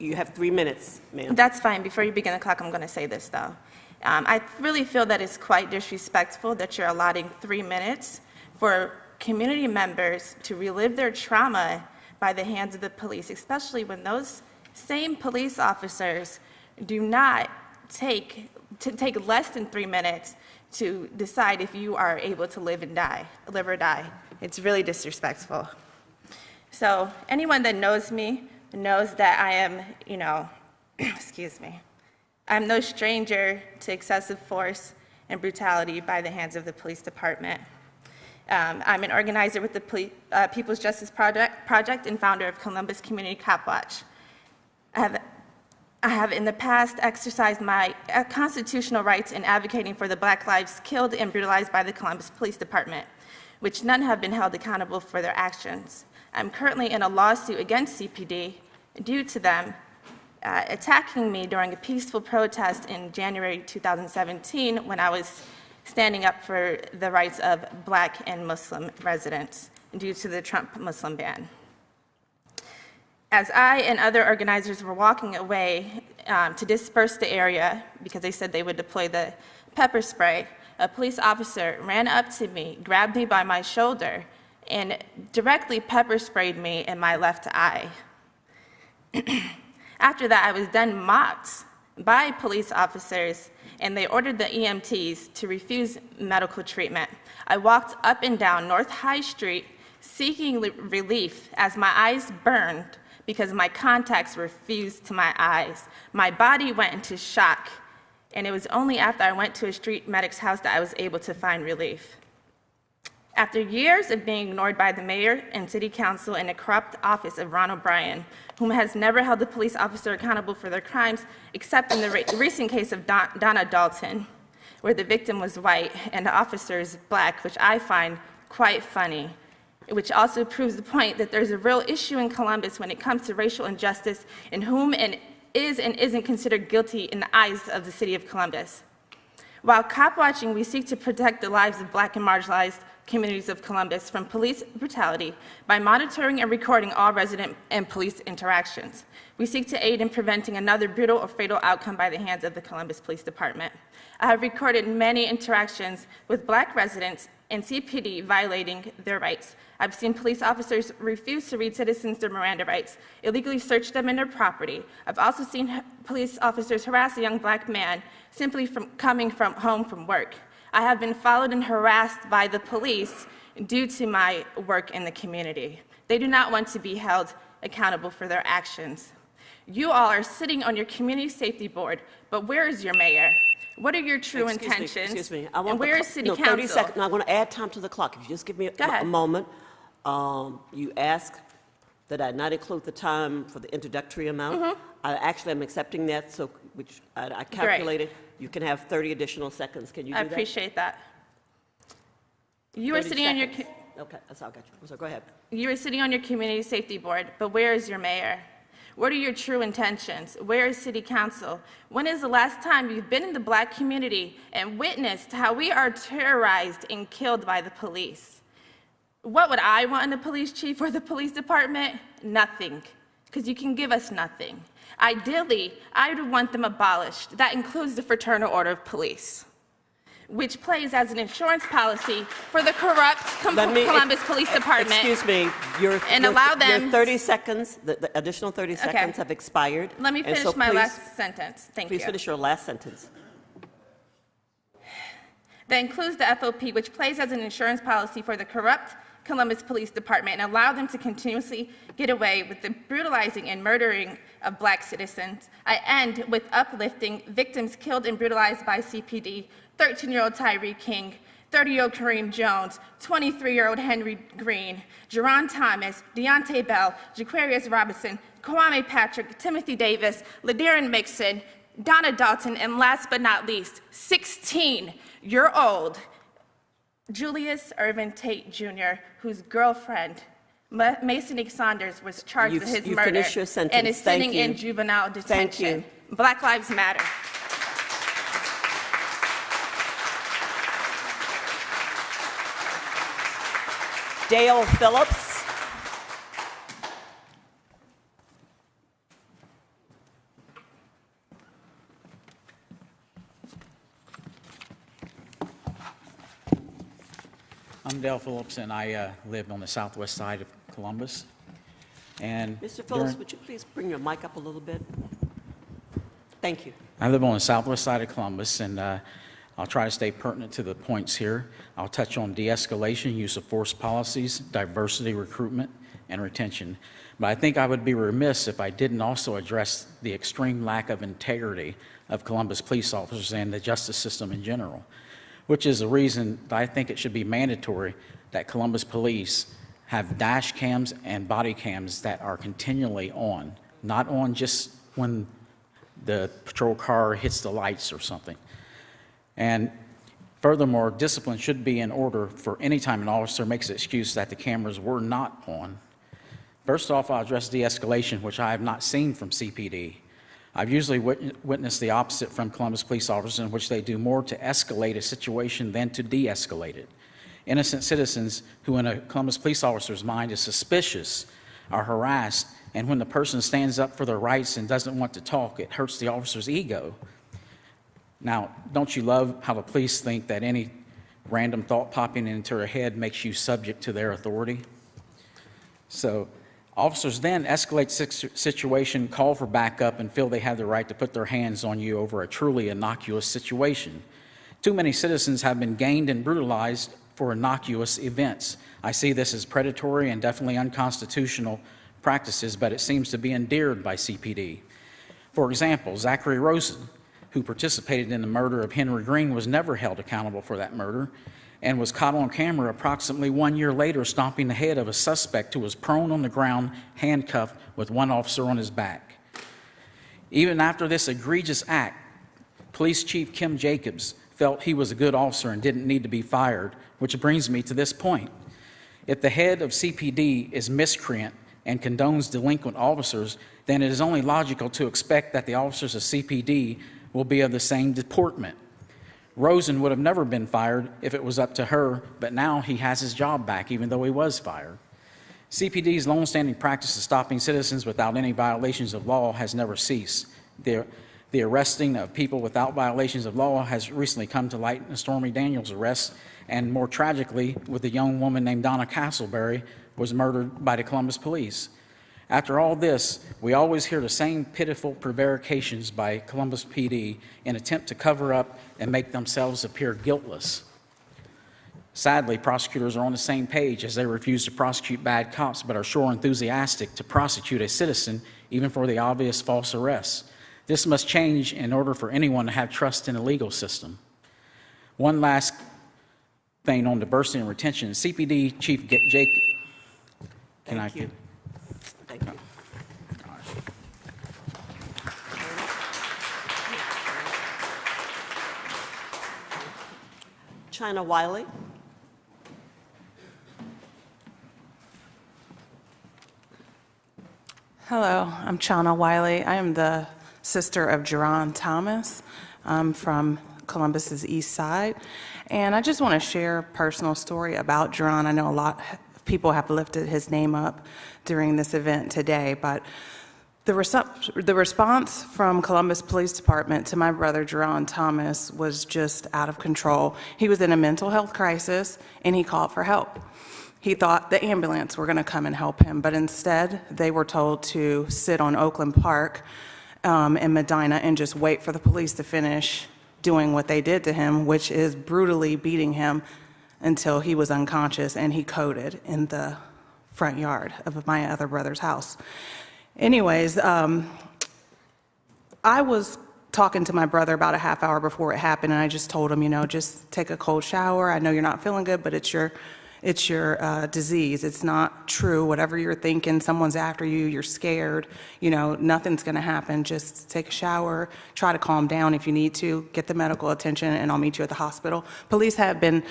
You have 3 minutes, ma'am. That's fine. Before you begin the clock, I'm going to say this, though. I really feel that it's quite disrespectful that you're allotting 3 minutes for community members to relive their trauma by the hands of the police, especially when those same police officers do not take less than 3 minutes to decide if you are able to live or die. It's really disrespectful. So anyone that knows me knows that I am, excuse me, I'm no stranger to excessive force and brutality by the hands of the police department. I'm an organizer with the People's Justice Project and founder of Columbus Community Cop Watch. I have in the past exercised my constitutional rights in advocating for the Black lives killed and brutalized by the Columbus Police Department, which none have been held accountable for their actions. I'm currently in a lawsuit against CPD due to them attacking me during a peaceful protest in January 2017 when I was standing up for the rights of Black and Muslim residents due to the Trump Muslim ban. As I and other organizers were walking away to disperse the area because they said they would deploy the pepper spray, a police officer ran up to me, grabbed me by my shoulder, and directly pepper sprayed me in my left eye. After that, I was then mocked by police officers, and they ordered the EMTs to refuse medical treatment. I walked up and down North High Street seeking relief as my eyes burned because my contacts were fused to my eyes. My body went into shock, and it was only after I went to a street medic's house that I was able to find relief. After years of being ignored by the mayor and city council in the corrupt office of Ron O'Brien, whom has never held a police officer accountable for their crimes, except in the recent case of Donna Dalton, where the victim was white and the officer is Black, which I find quite funny, which also proves the point that there's a real issue in Columbus when it comes to racial injustice and whom is and isn't considered guilty in the eyes of the city of Columbus. While cop watching, we seek to protect the lives of Black and marginalized communities of Columbus from police brutality by monitoring and recording all resident and police interactions. We seek to aid in preventing another brutal or fatal outcome by the hands of the Columbus Police Department. I have recorded many interactions with Black residents and CPD violating their rights. I've seen police officers refuse to read citizens their Miranda rights, illegally search them in their property. I've also seen police officers harass a young Black man simply from coming home from work. I have been followed and harassed by the police due to my work in the community. They do not want to be held accountable for their actions. You all are sitting on your community safety board, but where is your mayor? What are your true intentions? Excuse me. And where is city council? 30 seconds. No, I'm going to add time to the clock. If you just give me a moment. You asked that I not include the time for the introductory amount. Mhm. I actually am accepting that, so which I calculated. You can have 30 additional seconds. Can you do I that? appreciate that. You are 30 sitting on your seconds. Okay, that's all I got you. So go ahead. You are sitting on your community safety board, but where is your mayor? What are your true intentions? Where is city council? When is the last time you've been in the Black community and witnessed how we are terrorized and killed by the police? What would I want in the police chief or the police department? Nothing, because you can give us nothing. Ideally, I would want them abolished. That includes the Fraternal Order of Police, which plays as an insurance policy for the corrupt Columbus Police Department. Excuse me. Your 30 seconds, the additional 30 seconds have expired. Let me finish my last sentence. Thank you. Please finish your last sentence. That includes the FOP, which plays as an insurance policy for the corrupt Columbus Police Department and allow them to continuously get away with the brutalizing and murdering of Black citizens. I end with uplifting victims killed and brutalized by CPD, 13-year-old Tyree King, 30-year-old Kareem Jones, 23-year-old Henry Green, Jerron Thomas, Deontay Bell, Jaquarius Robinson, Kwame Patrick, Timothy Davis, Ladarian Mixon, Donnie Dawson, and last but not least, 16-year-old Julius Irvin Tate Jr., whose girlfriend, Mason Saunders, was charged with his You've murder finished your sentence. and is Thank sitting you. in juvenile detention. Thank you. Black Lives Matter. Dale Phillips. I'm Dale Phillips, and I live on the southwest side of Columbus. And Mr. Phillips, would you please bring your mic up a little bit? Thank you. I live on the southwest side of Columbus, and I'll try to stay pertinent to the points here. I'll touch on de-escalation, use of force policies, diversity, recruitment, and retention. But I think I would be remiss if I didn't also address the extreme lack of integrity of Columbus police officers and the justice system in general, which is the reason that I think it should be mandatory that Columbus police have dash cams and body cams that are continually on, not on just when the patrol car hits the lights or something. And furthermore, discipline should be in order for any time an officer makes an excuse that the cameras were not on. First off, I'll address de-escalation, which I have not seen from CPD. I've usually witnessed the opposite from Columbus police officers, in which they do more to escalate a situation than to de-escalate it. Innocent citizens who in a Columbus police officer's mind is suspicious are harassed, and when the person stands up for their rights and doesn't want to talk, it hurts the officer's ego. Now, don't you love how the police think that any random thought popping into their head makes you subject to their authority? So officers then escalate situation, call for backup, and feel they have the right to put their hands on you over a truly innocuous situation. Too many citizens have been gained and brutalized for innocuous events. I see this as predatory and definitely unconstitutional practices, but it seems to be endeared by CPD. For example, Zachary Rosen, who participated in the murder of Henry Green, was never held accountable for that murder and was caught on camera approximately 1 year later stomping the head of a suspect who was prone on the ground, handcuffed, with one officer on his back. Even after this egregious act, Police Chief Kim Jacobs felt he was a good officer and didn't need to be fired, which brings me to this point. If the head of CPD is miscreant and condones delinquent officers, then it is only logical to expect that the officers of CPD will be of the same deportment. Rosen would have never been fired if it was up to her, but now he has his job back, even though he was fired. CPD's longstanding practice of stopping citizens without any violations of law has never ceased. The arresting of people without violations of law has recently come to light in Stormy Daniels' arrest, and more tragically, with a young woman named Donna Castleberry was murdered by the Columbus police. After all this, we always hear the same pitiful prevarications by Columbus PD in attempt to cover up and make themselves appear guiltless. Sadly, prosecutors are on the same page, as they refuse to prosecute bad cops but are sure enthusiastic to prosecute a citizen even for the obvious false arrests. This must change in order for anyone to have trust in the legal system. One last thing on diversity and retention. CPD Chief Jake, Thank you. Thank you. China Wiley. Hello, I'm Chana Wiley. I am the sister of Jerron Thomas. I'm from Columbus's east side. And I just want to share a personal story about Jerron. I know a lot of people have lifted his name up during this event today, but the response from Columbus Police Department to my brother Jerron Thomas was just out of control. He was in a mental health crisis and he called for help. He thought the ambulance were going to come and help him, but instead they were told to sit on Oakland Park in Medina and just wait for the police to finish doing what they did to him, which is brutally beating him until he was unconscious and he coded in the front yard of my other brother's house. Anyways, I was talking to my brother about a half hour before it happened, and I just told him, you know, just take a cold shower. I know you're not feeling good, but it's It's your disease. It's not true. Whatever you're thinking, someone's after you, you're scared, nothing's going to happen. Just take a shower, try to calm down if you need to, get the medical attention, and I'll meet you at the hospital. Police have been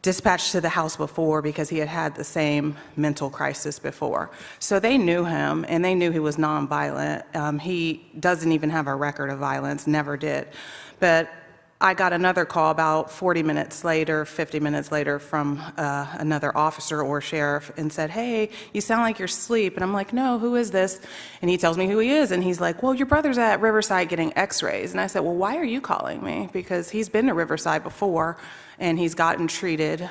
dispatched to the house before because he had had the same mental crisis before. So they knew him, and they knew he was nonviolent. He doesn't even have a record of violence, never did. But I got another call about 40 minutes later, 50 minutes later from another officer or sheriff and said, hey, you sound like you're asleep. And I'm like, no, who is this? And he tells me who he is. And he's like, well, your brother's at Riverside getting x-rays. And I said, well, why are you calling me? Because he's been to Riverside before and he's gotten treated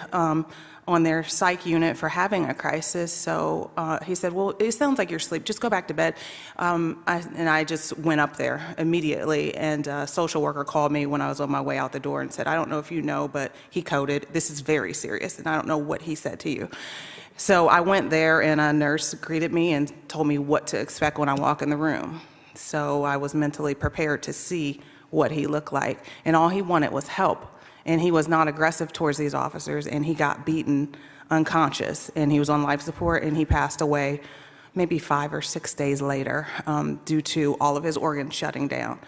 on their psych unit for having a crisis. So he said, well, it sounds like you're asleep. Just go back to bed. And I just went up there immediately, and a social worker called me when I was on my way out the door and said, I don't know if you know, but he coded. This is very serious, and I don't know what he said to you. So I went there, and a nurse greeted me and told me what to expect when I walk in the room. So I was mentally prepared to see what he looked like, and all he wanted was help. And he was not aggressive towards these officers, and he got beaten unconscious, and he was on life support, and he passed away maybe 5 or 6 days later due to all of his organs shutting down.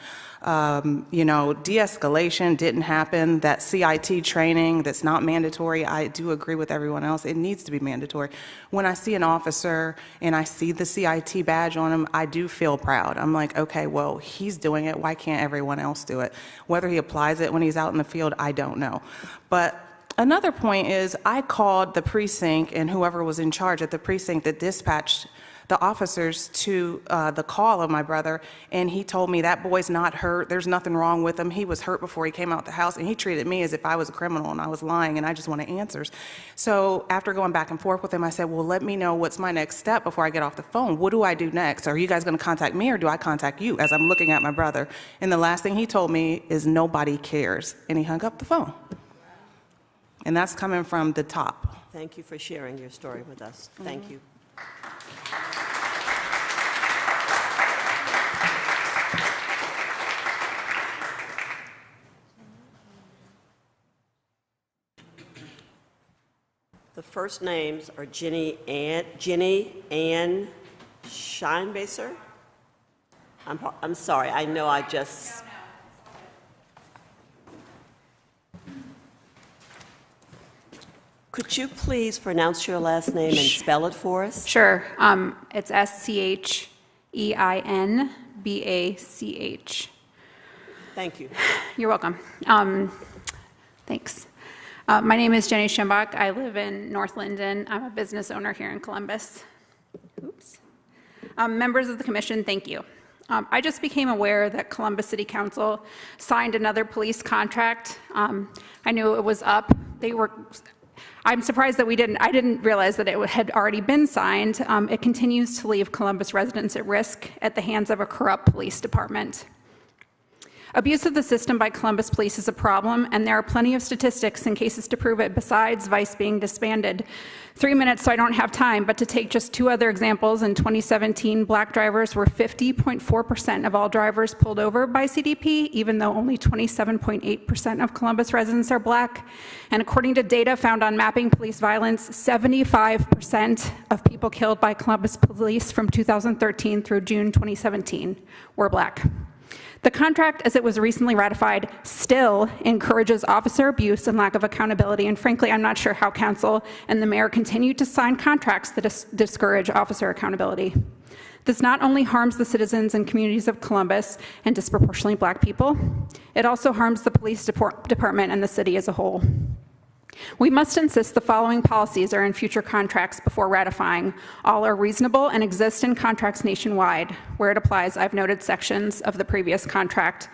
De-escalation didn't happen. That CIT training that's not mandatory, I do agree with everyone else. It needs to be mandatory. When I see an officer and I see the CIT badge on him, I do feel proud. I'm like, okay, well, he's doing it. Why can't everyone else do it? Whether he applies it when he's out in the field, I don't know. But another point is I called the precinct and whoever was in charge at the precinct that dispatched the officers to the call of my brother, and he told me that boy's not hurt, there's nothing wrong with him, he was hurt before he came out the house, and he treated me as if I was a criminal and I was lying and I just wanted answers. So after going back and forth with him, I said, well, let me know what's my next step before I get off the phone. What do I do next? Are you guys gonna contact me or do I contact you as I'm looking at my brother? And the last thing he told me is nobody cares, and he hung up the phone. And that's coming from the top. Thank you for sharing your story with us. Thank you. The first names are Ginny Ann Scheinbaser. I'm sorry, I know I just... Could you please pronounce your last name and spell it for us? Sure. It's Scheinbach. Thank you. You're welcome. Thanks. My name is Jenny Chambach. I live in North Linden. I'm a business owner here in Columbus. Oops. Members of the commission, thank you. I just became aware that Columbus City Council signed another police contract. I knew it was up. I'm surprised that I didn't realize that it had already been signed. It continues to leave Columbus residents at risk at the hands of a corrupt police department. Abuse of the system by Columbus Police is a problem, and there are plenty of statistics and cases to prove it besides Vice being disbanded. 3 minutes, so I don't have time, but to take just 2 other examples, in 2017, black drivers were 50.4% of all drivers pulled over by CDP, even though only 27.8% of Columbus residents are black. And according to data found on Mapping Police Violence, 75% of people killed by Columbus Police from 2013 through June 2017 were black. The contract, as it was recently ratified, still encourages officer abuse and lack of accountability, and frankly, I'm not sure how council and the mayor continue to sign contracts that discourage officer accountability. This not only harms the citizens and communities of Columbus and disproportionately black people, it also harms the police department and the city as a whole. We must insist the following policies are in future contracts before ratifying. All are reasonable and exist in contracts nationwide. Where it applies, I've noted sections of the previous contract.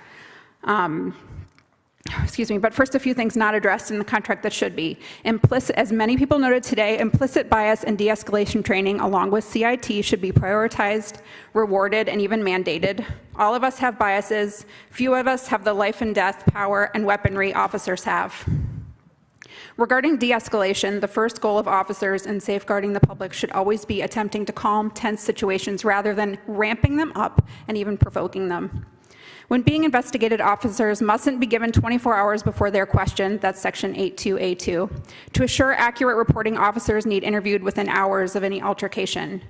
But first a few things not addressed in the contract that should be. Implicit, as many people noted today, implicit bias and de-escalation training along with CIT should be prioritized, rewarded, and even mandated. All of us have biases. Few of us have the life and death power and weaponry officers have. Regarding de-escalation, the first goal of officers in safeguarding the public should always be attempting to calm tense situations rather than ramping them up and even provoking them. When being investigated, officers mustn't be given 24 hours before they're questioned, that's section 82A2. To assure accurate reporting, officers need interviewed within hours of any altercation.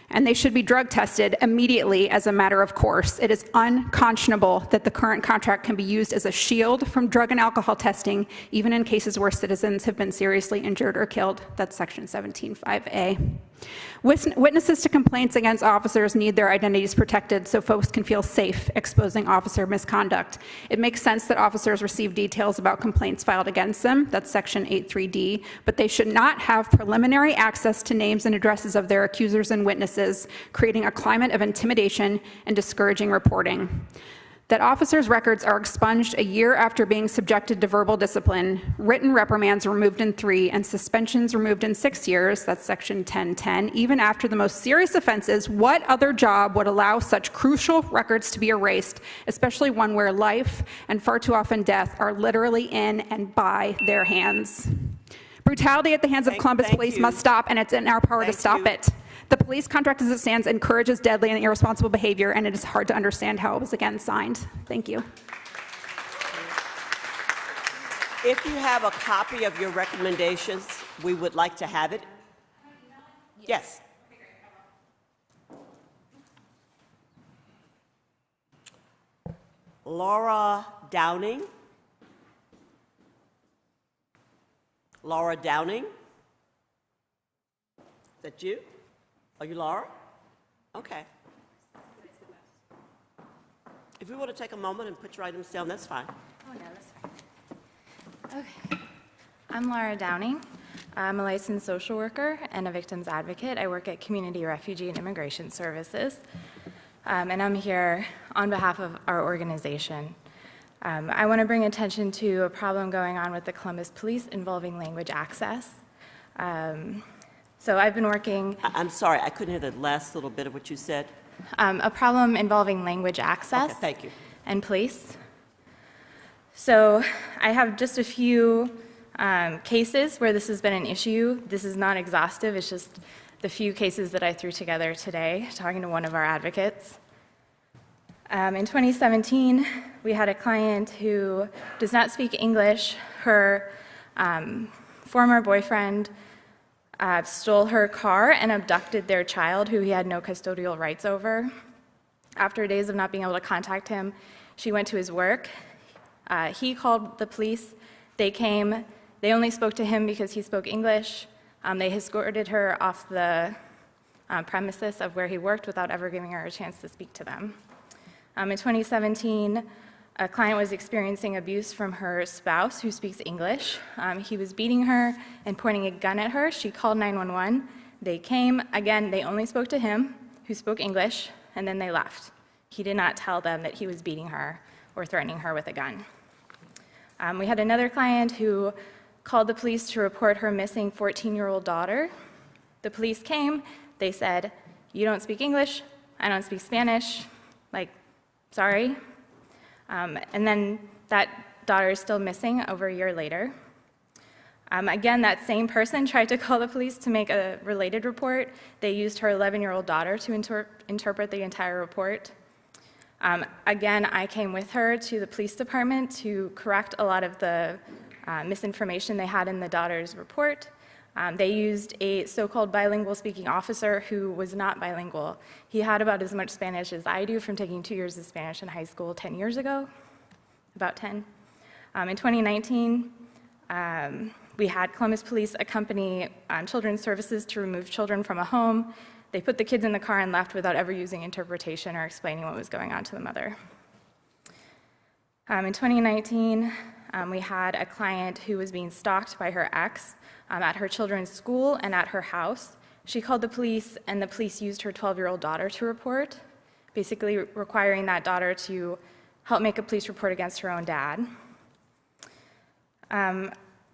And they should be drug tested immediately as a matter of course. It is unconscionable that the current contract can be used as a shield from drug and alcohol testing, even in cases where citizens have been seriously injured or killed. That's section 17.5A. Witnesses to complaints against officers need their identities protected so folks can feel safe exposing officer misconduct. It makes sense that officers receive details about complaints filed against them, that's section 8.3D, but they should not have preliminary access to names and addresses of their accusers and witnesses, creating a climate of intimidation and discouraging reporting. That officers' records are expunged a year after being subjected to verbal discipline, written reprimands removed in 3, and suspensions removed in 6 years, that's section 1010, even after the most serious offenses, what other job would allow such crucial records to be erased, especially one where life and far too often death are literally in and by their hands? Brutality at the hands of Columbus police must stop, and it's in our power to stop it. The police contract as it stands encourages deadly and irresponsible behavior, and it is hard to understand how it was again signed. Thank you. If you have a copy of your recommendations, we would like to have it. Yes. Laura Downing. Laura Downing. Is that you? Are you Laura? Okay. If we want to take a moment and put your items down, that's fine. Oh, no, that's fine. Okay. I'm Laura Downing. I'm a licensed social worker and a victims advocate. I work at Community Refugee and Immigration Services, and I'm here on behalf of our organization. I want to bring attention to a problem going on with the Columbus Police involving language access. So I've been working... I'm sorry, I couldn't hear the last little bit of what you said. A problem involving language access thank you. And police. So I have just a few cases where this has been an issue. This is not exhaustive, it's just the few cases that I threw together today, talking to one of our advocates. In 2017, we had a client who does not speak English. Her former boyfriend stole her car and abducted their child, who he had no custodial rights over. After days of not being able to contact him, she went to his work. He called the police. They came. They only spoke to him because he spoke English. They escorted her off the premises of where he worked without ever giving her a chance to speak to them. In 2017, a client was experiencing abuse from her spouse who speaks English. He was beating her and pointing a gun at her. She called 911. They came. Again, they only spoke to him, who spoke English, and then they left. He did not tell them that he was beating her or threatening her with a gun. We had another client who called the police to report her missing 14-year-old daughter. The police came. They said, "You don't speak English. I don't speak Spanish. Like, sorry." And then that daughter is still missing over a year later. Again, that same person tried to call the police to make a related report. They used her 11-year-old daughter to interpret the entire report. Again, I came with her to the police department to correct a lot of the misinformation they had in the daughter's report. They used a so-called bilingual speaking officer who was not bilingual. He had about as much Spanish as I do from taking 2 years of Spanish in high school 10 years ago, about 10. In 2019, we had Columbus Police accompany Children's Services to remove children from a home. They put the kids in the car and left without ever using interpretation or explaining what was going on to the mother. In 2019, we had a client who was being stalked by her ex at her children's school and at her house. She called the police, and the police used her 12-year-old daughter to report, basically requiring that daughter to help make a police report against her own dad.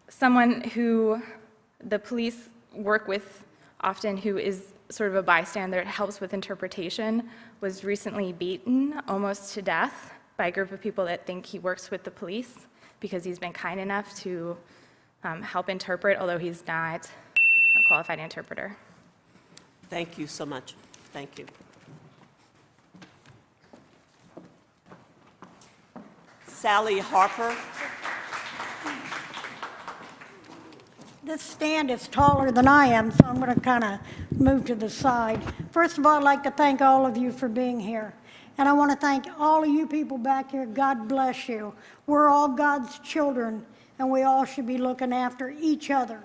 Someone who the police work with often, who is sort of a bystander that helps with interpretation, was recently beaten almost to death by a group of people that think he works with the police because he's been kind enough to help interpret, although he's not a qualified interpreter. Thank you so much. Thank you. Sally Harper. This stand is taller than I am, so I'm going to kind of move to the side. First of all, I'd like to thank all of you for being here. And I want to thank all of you people back here. God bless you. We're all God's children, and we all should be looking after each other.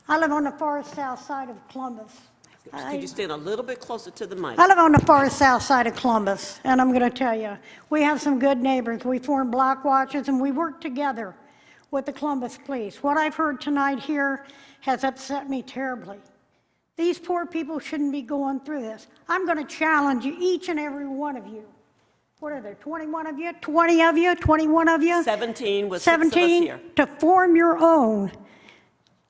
I live on the far south side of Columbus. Could you stand a little bit closer to the mic? I live on the far south side of Columbus, and I'm going to tell you, we have some good neighbors. We form block watches, and we work together with the Columbus Police. What I've heard tonight here has upset me terribly. These poor people shouldn't be going through this. I'm going to challenge you, each and every one of you. What are there, 21 of you, 20 of you, 21 of you? 17 with 17 6 of us here. To form your own.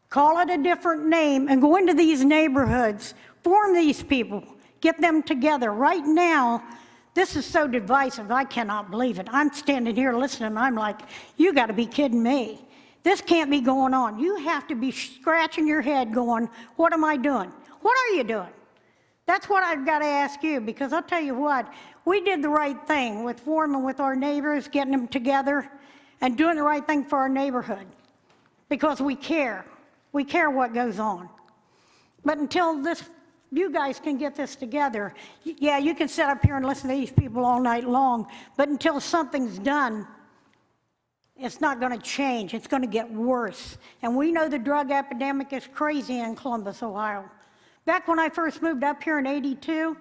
Call it a different name and go into these neighborhoods. Form these people. Get them together. Right now, this is so divisive, I cannot believe it. I'm standing here listening, and I'm like, you got to be kidding me. This can't be going on. You have to be scratching your head going, what am I doing? What are you doing? That's what I've got to ask you, because I'll tell you what, we did the right thing with forming with our neighbors, getting them together, and doing the right thing for our neighborhood, because we care. We care what goes on. But until you guys can get this together, yeah, you can sit up here and listen to these people all night long, but until something's done, it's not going to change. It's going to get worse. And we know the drug epidemic is crazy in Columbus, Ohio. Back when I first moved up here in '82,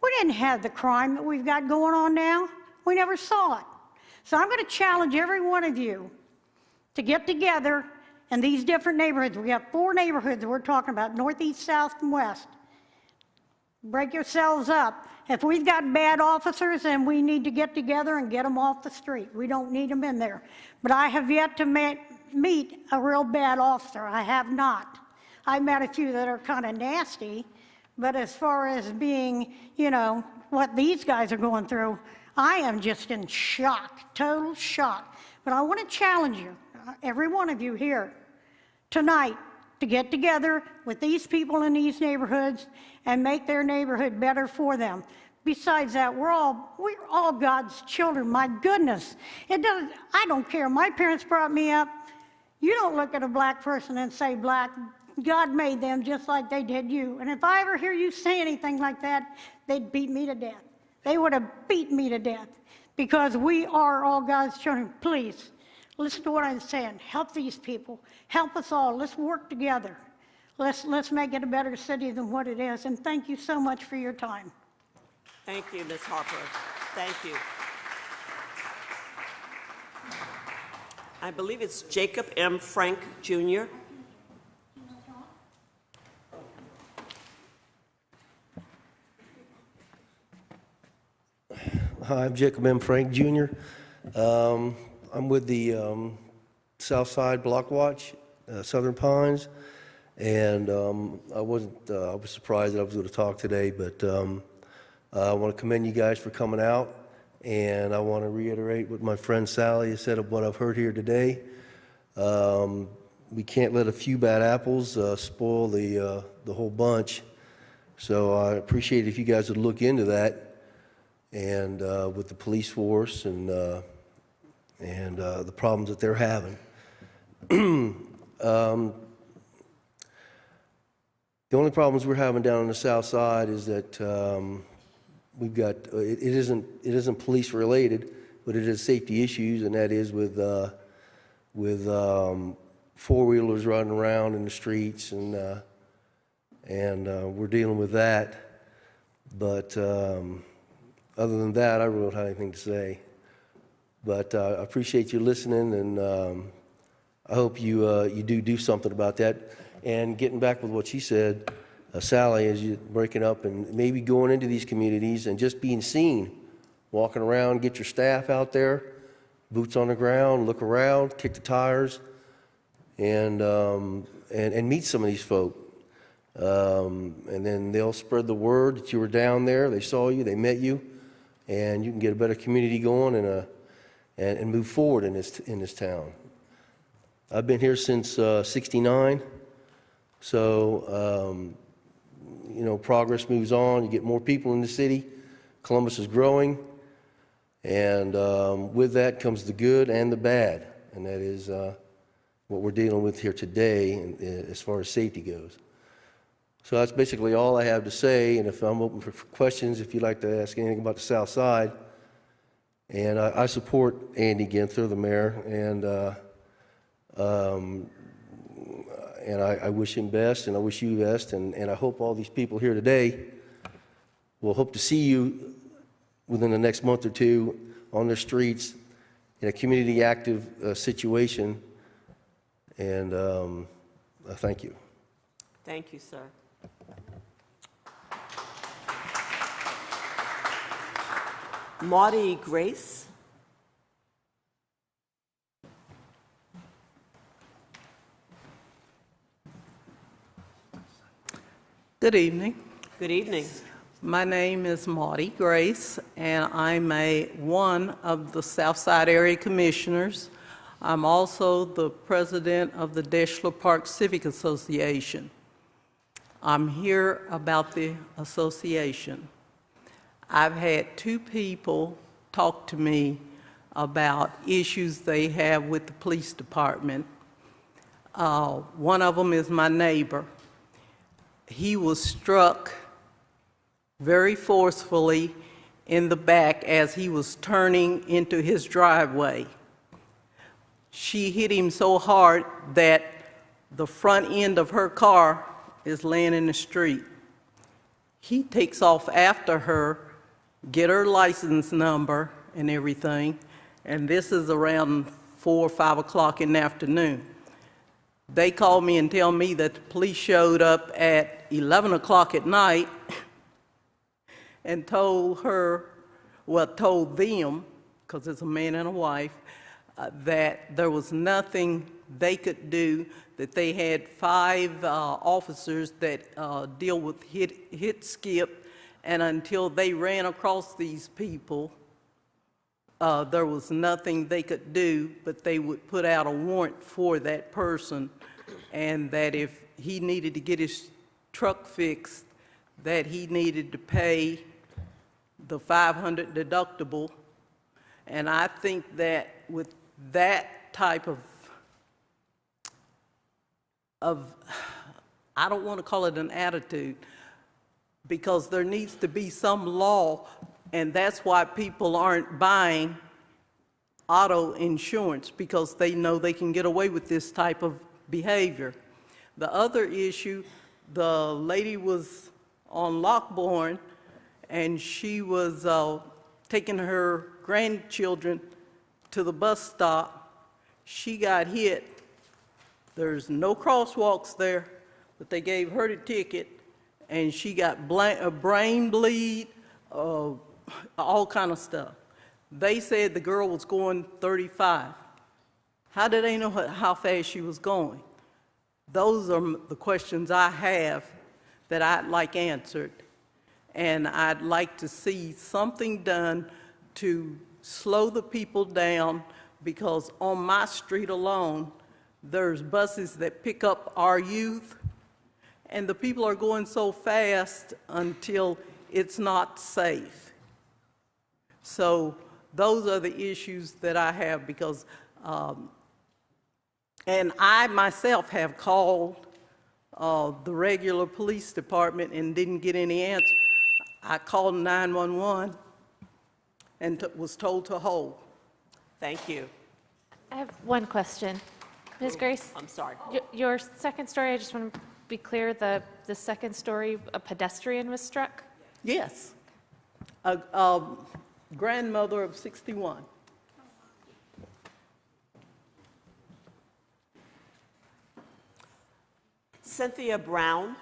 we didn't have the crime that we've got going on now. We never saw it. So I'm going to challenge every one of you to get together in these different neighborhoods. We have 4 neighborhoods that we're talking about, north, east, south, and west. Break yourselves up. If we've got bad officers, then we need to get together and get them off the street. We don't need them in there. But I have yet to meet a real bad officer. I have not. I met a few that are kind of nasty, but as far as being, you know, what these guys are going through, I am just in shock, total shock. But I want to challenge you, every one of you here tonight, to get together with these people in these neighborhoods and make their neighborhood better for them. Besides that, we're all God's children. My goodness, I don't care. My parents brought me up. You don't look at a black person and say black. God made them just like they did you. And if I ever hear you say anything like that, they'd beat me to death. They would have beat me to death, because we are all God's children. Please, listen to what I'm saying. Help these people. Help us all. Let's work together. Let's make it a better city than what it is. And thank you so much for your time. Thank you, Ms. Harper. Thank you. I believe it's Jacob M. Frank, Jr. Hi, I'm Jacob M. Frank, Jr. I'm with the South Side Block Watch, Southern Pines, and I was surprised that I was going to talk today, but I want to commend you guys for coming out, and I want to reiterate what my friend Sally has said of what I've heard here today. We can't let a few bad apples spoil the whole bunch, so I appreciate if you guys would look into that, and with the police force and the problems that they're having. The only problems we're having down on the south side is that we've got it isn't police related, but it is safety issues, and that is with four-wheelers running around in the streets, and we're dealing with that. But other than that, I really don't have anything to say. But I appreciate you listening, and I hope you do something about that. And getting back with what she said, Sally, as you breaking up and maybe going into these communities and just being seen, walking around, get your staff out there, boots on the ground, look around, kick the tires, and meet some of these folk. And then they'll spread the word that you were down there, they saw you, they met you, and you can get a better community going and move forward in this town. I've been here since '69, so progress moves on. You get more people in the city. Columbus is growing, And with that comes the good and the bad, and that is what we're dealing with here today as far as safety goes. So that's basically all I have to say, and if I'm open for questions, if you'd like to ask anything about the South Side. And I support Andy Ginther, the mayor, and I wish him best, and I wish you best, and I hope all these people here today will hope to see you within the next month or two on the streets in a community active situation, and thank you. Thank you, sir. Maudie Grace. Good evening. Good evening. My name is Maudie Grace, and I'm one of the Southside Area Commissioners. I'm also the president of the Deschler Park Civic Association. I'm here about the association. I've had two people talk to me about issues they have with the police department. One of them is my neighbor. He was struck very forcefully in the back as he was turning into his driveway. She hit him so hard that the front end of her car is laying in the street. He takes off after her, get her license number and everything, and this is around 4 or 5 o'clock in the afternoon. They called me and tell me that the police showed up at 11 o'clock at night and told them, because it's a man and a wife, that there was nothing they could do, that they had 5 officers that deal with hit skip, and until they ran across these people, there was nothing they could do, but they would put out a warrant for that person, and that if he needed to get his truck fixed, that he needed to pay the $500 deductible. And I think that with that type of I don't want to call it an attitude, because there needs to be some law, and that's why people aren't buying auto insurance, because they know they can get away with this type of behavior. The other issue, the lady was on Lockbourne, and she was taking her grandchildren to the bus stop. She got hit. There's no crosswalks there, but they gave her the ticket, and she got a brain bleed, all kind of stuff. They said the girl was going 35. How did they know how fast she was going? Those are the questions I have that I'd like answered. And I'd like to see something done to slow the people down, because on my street alone, there's buses that pick up our youth, and the people are going so fast until it's not safe. So those are the issues that I have, because, and I myself have called the regular police department and didn't get any answer. I called 911 and was told to hold. Thank you. I have one question. Ms. Grace? I'm sorry. Your second story, I just want to be clear, the second story, a pedestrian was struck? Yes. A grandmother of 61. Cynthia Brown.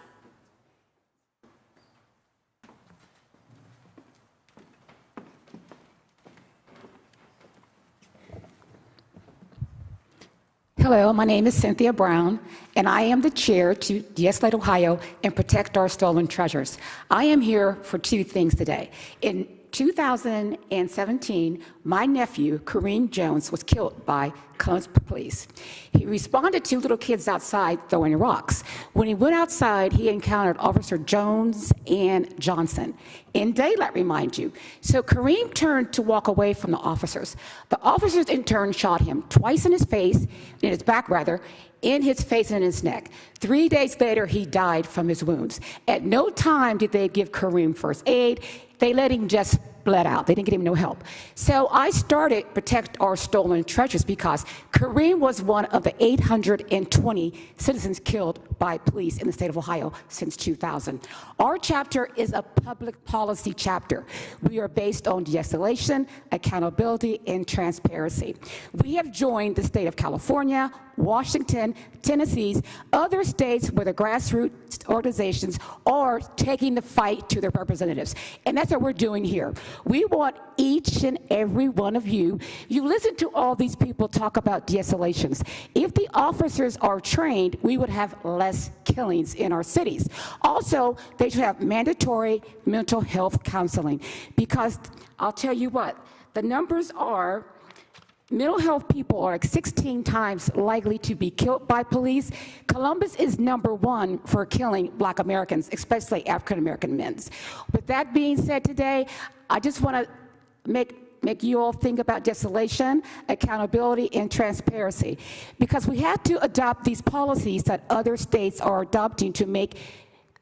Hello, my name is Cynthia Brown, and I am the chair to de-escalate Ohio and protect our stolen treasures. I am here for two things today. In 2017, my nephew, Kareem Jones, was killed by Columbus police. He responded to little kids outside throwing rocks. When he went outside, he encountered Officer Jones and Johnson. In daylight, remind you. So Kareem turned to walk away from the officers. The officers, in turn, shot him twice in his face, in his back rather, in his face and his neck. 3 days later, he died from his wounds. At no time did they give Kareem first aid. They let him just bled out. They didn't get him no help. So I started Protect Our Stolen Treasures because Kareem was one of the 820 citizens killed by police in the state of Ohio since 2000. Our chapter is a public policy chapter. We are based on de-escalation, accountability, and transparency. We have joined the state of California, Washington, Tennessee, other states where the grassroots organizations are taking the fight to their representatives. And that's what we're doing here. We want each and every one of you, you listen to all these people talk about de-escalations. If the officers are trained, we would have less killings in our cities. Also, they should have mandatory mental health counseling because I'll tell you what, the numbers are mental health people are like 16 times likely to be killed by police. Columbus is #1 for killing Black Americans, especially African American men. With that being said today, I just want to make you all think about de-escalation, accountability, and transparency. Because we have to adopt these policies that other states are adopting to make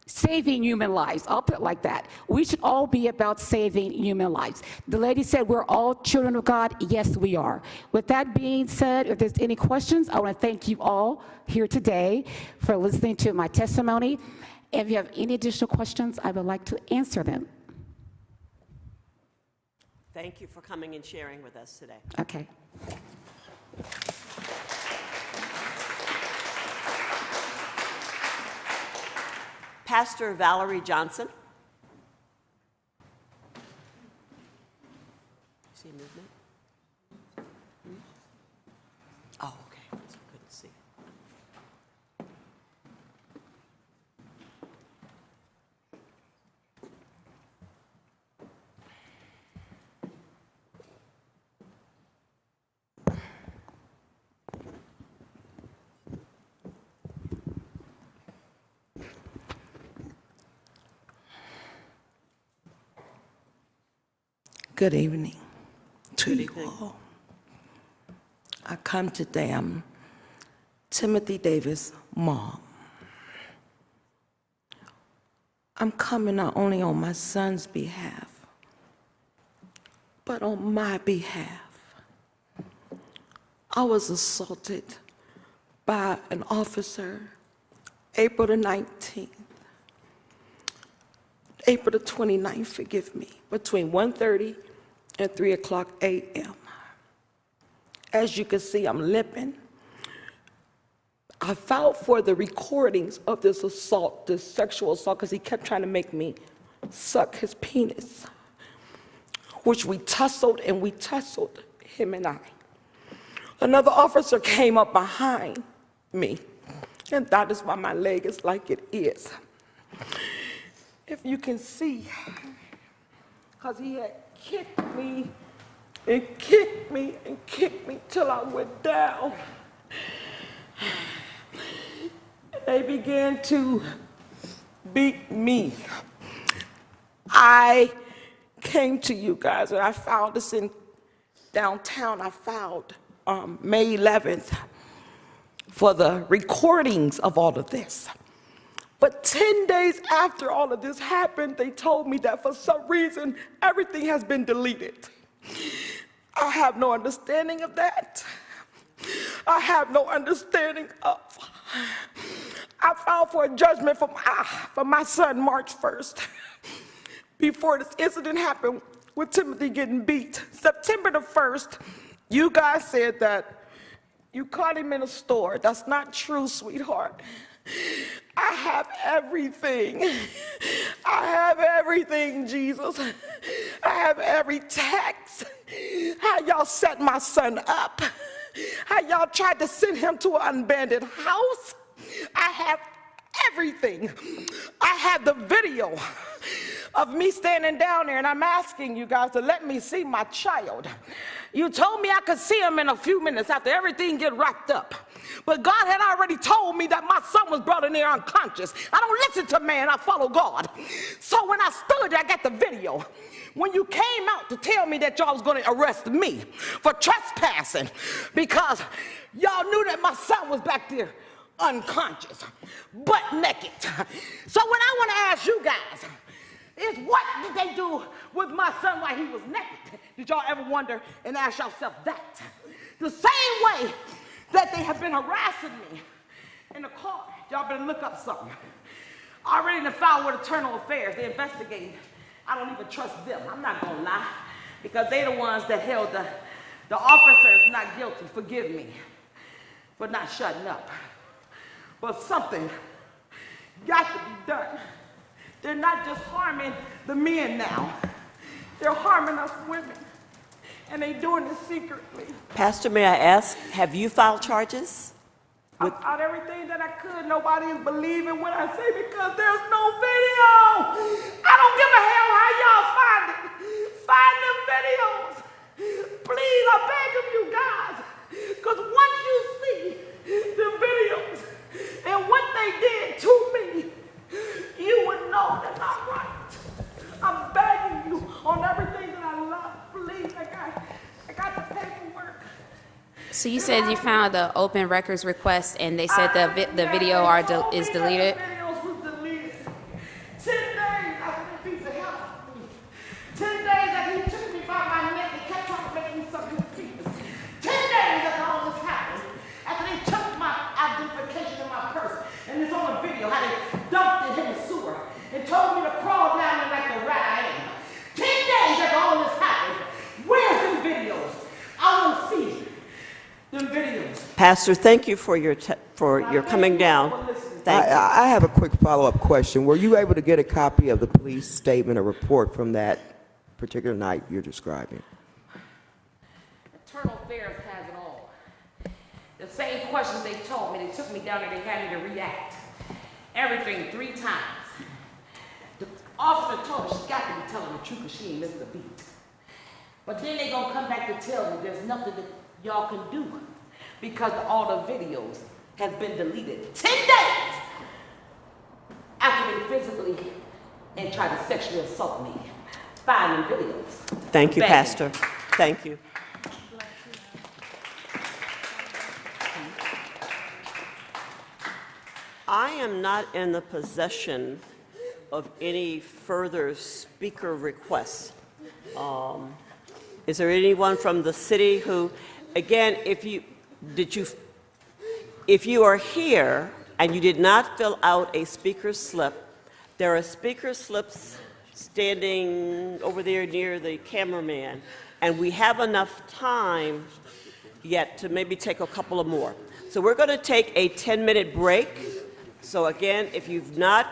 saving human lives. I'll put it like that. We should all be about saving human lives. The lady said we're all children of God. Yes, we are. With that being said, if there's any questions, I want to thank you all here today for listening to my testimony. If you have any additional questions, I would like to answer them. Thank you for coming and sharing with us today. Okay. Pastor Valerie Johnson. See movement? Oh, okay. So good to see. Good evening to you all. I come today, I'm Timothy Davis' mom. I'm coming not only on my son's behalf, but on my behalf. I was assaulted by an officer April the 19th. April the 29th, forgive me, between 1:30 and 3 o'clock a.m. As you can see, I'm limping. I filed for the recordings of this assault, this sexual assault, because he kept trying to make me suck his penis, which we tussled, him and I. Another officer came up behind me, and that is why my leg is like it is. If you can see, because he had kicked me and kicked me and kicked me till I went down. They began to beat me. I came to you guys, and I filed this in downtown. I filed May 11th for the recordings of all of this. But 10 days after all of this happened, they told me that for some reason, everything has been deleted. I have no understanding of that. I have no understanding of. I filed for a judgment for my son March 1st. Before this incident happened with Timothy getting beat. September the 1st, you guys said that you caught him in a store. That's not true, sweetheart. I have everything. I have everything, Jesus. I have every text. How y'all set my son up. How y'all tried to send him to an abandoned house. I have everything. I have the video of me standing down there, and I'm asking you guys to let me see my child. You told me I could see him in a few minutes after everything get wrapped up. But God had already told me that my son was brought in there unconscious. I don't listen to man, I follow God. So when I stood there, I got the video. When you came out to tell me that y'all was going to arrest me for trespassing because y'all knew that my son was back there unconscious, butt naked. So what I want to ask you guys is, what did they do with my son while he was naked? Did y'all ever wonder and ask yourself that? The same way that they have been harassing me in the car. Y'all better look up something. Already in the file with Internal Affairs, they investigating. I don't even trust them. I'm not gonna lie, because they're the ones that held the officers not guilty. Forgive me for not shutting up. But something got to be done. They're not just harming the men now. They're harming us women. And they're doing it secretly. Pastor, may I ask, have you filed charges? I filed everything that I could. Nobody is believing what I say because there's no video. I don't give a hell how y'all find it. Find them videos. Please, I beg of you guys. Because once you see the videos and what they did to me, you would know that's not right. I'm begging you on everything that I love. Please, I got the paperwork. So you said you found the open records request and they said the video is deleted? The videos was deleted. 10 days after the piece of help me. 10 days after he took me by my neck and kept trying to make me suck his penis. 10 days after all this happened, after they took my identification in my purse, and it's on the video how they dumped it in the sewer and told me to crawl down there like the rat I am. 10 days after all this happened, where's them videos? I want to see them videos. Pastor, thank you for your coming down. Thank you. I have a quick follow-up question. Were you able to get a copy of the police statement or report from that particular night you're describing? Internal Affairs has it all. The same questions they told me, they took me down there, they had me to react. Everything 3 times. The officer told me she got to be telling the truth because she ain't missed a beat. But then they gonna come back to tell me there's nothing that y'all can do because all the videos have been deleted 10 days after they physically and tried to sexually assault me. Find them videos. Thank you, Begging. Pastor. Thank you. I am not in the possession of any further speaker requests. Is there anyone from the city who, again, if you are here and you did not fill out a speaker slip, there are speaker slips standing over there near the cameraman, and we have enough time yet to maybe take a couple of more. So we're going to take a 10-minute break. So again, if you've not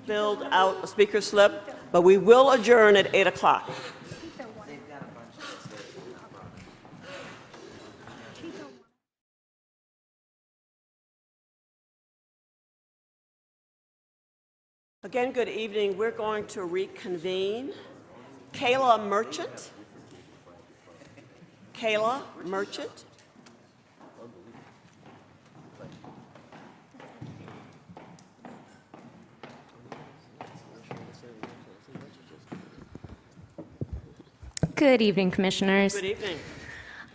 filled out a speaker slip, but we will adjourn at 8 o'clock. Again, good evening. We're going to reconvene. Kayla Merchant. Kayla Merchant. Good evening, Commissioners. Good evening.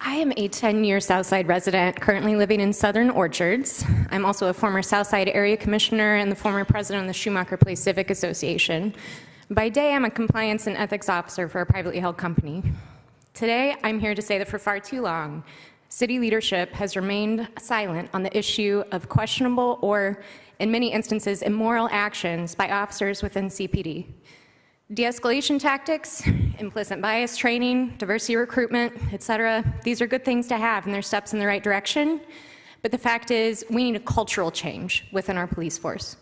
I am a 10-year Southside resident, currently living in Southern Orchards. I'm also a former Southside Area Commissioner and the former president of the Schumacher Place Civic Association. By day, I'm a compliance and ethics officer for a privately held company. Today, I'm here to say that for far too long, city leadership has remained silent on the issue of questionable or, in many instances, immoral actions by officers within CPD. De-escalation tactics, implicit bias training, diversity recruitment, etc. These are good things to have and they're steps in the right direction, but the fact is we need a cultural change within our police force.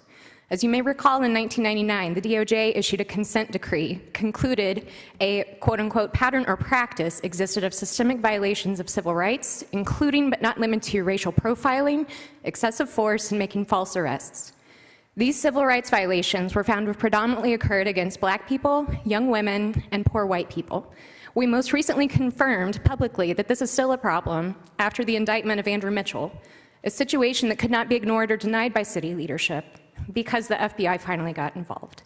As you may recall, in 1999, the DOJ issued a consent decree, concluded a quote-unquote pattern or practice existed of systemic violations of civil rights, including but not limited to racial profiling, excessive force, and making false arrests. These civil rights violations were found to have predominantly occurred against Black people, young women, and poor white people. We most recently confirmed publicly that this is still a problem after the indictment of Andrew Mitchell, a situation that could not be ignored or denied by city leadership because the FBI finally got involved.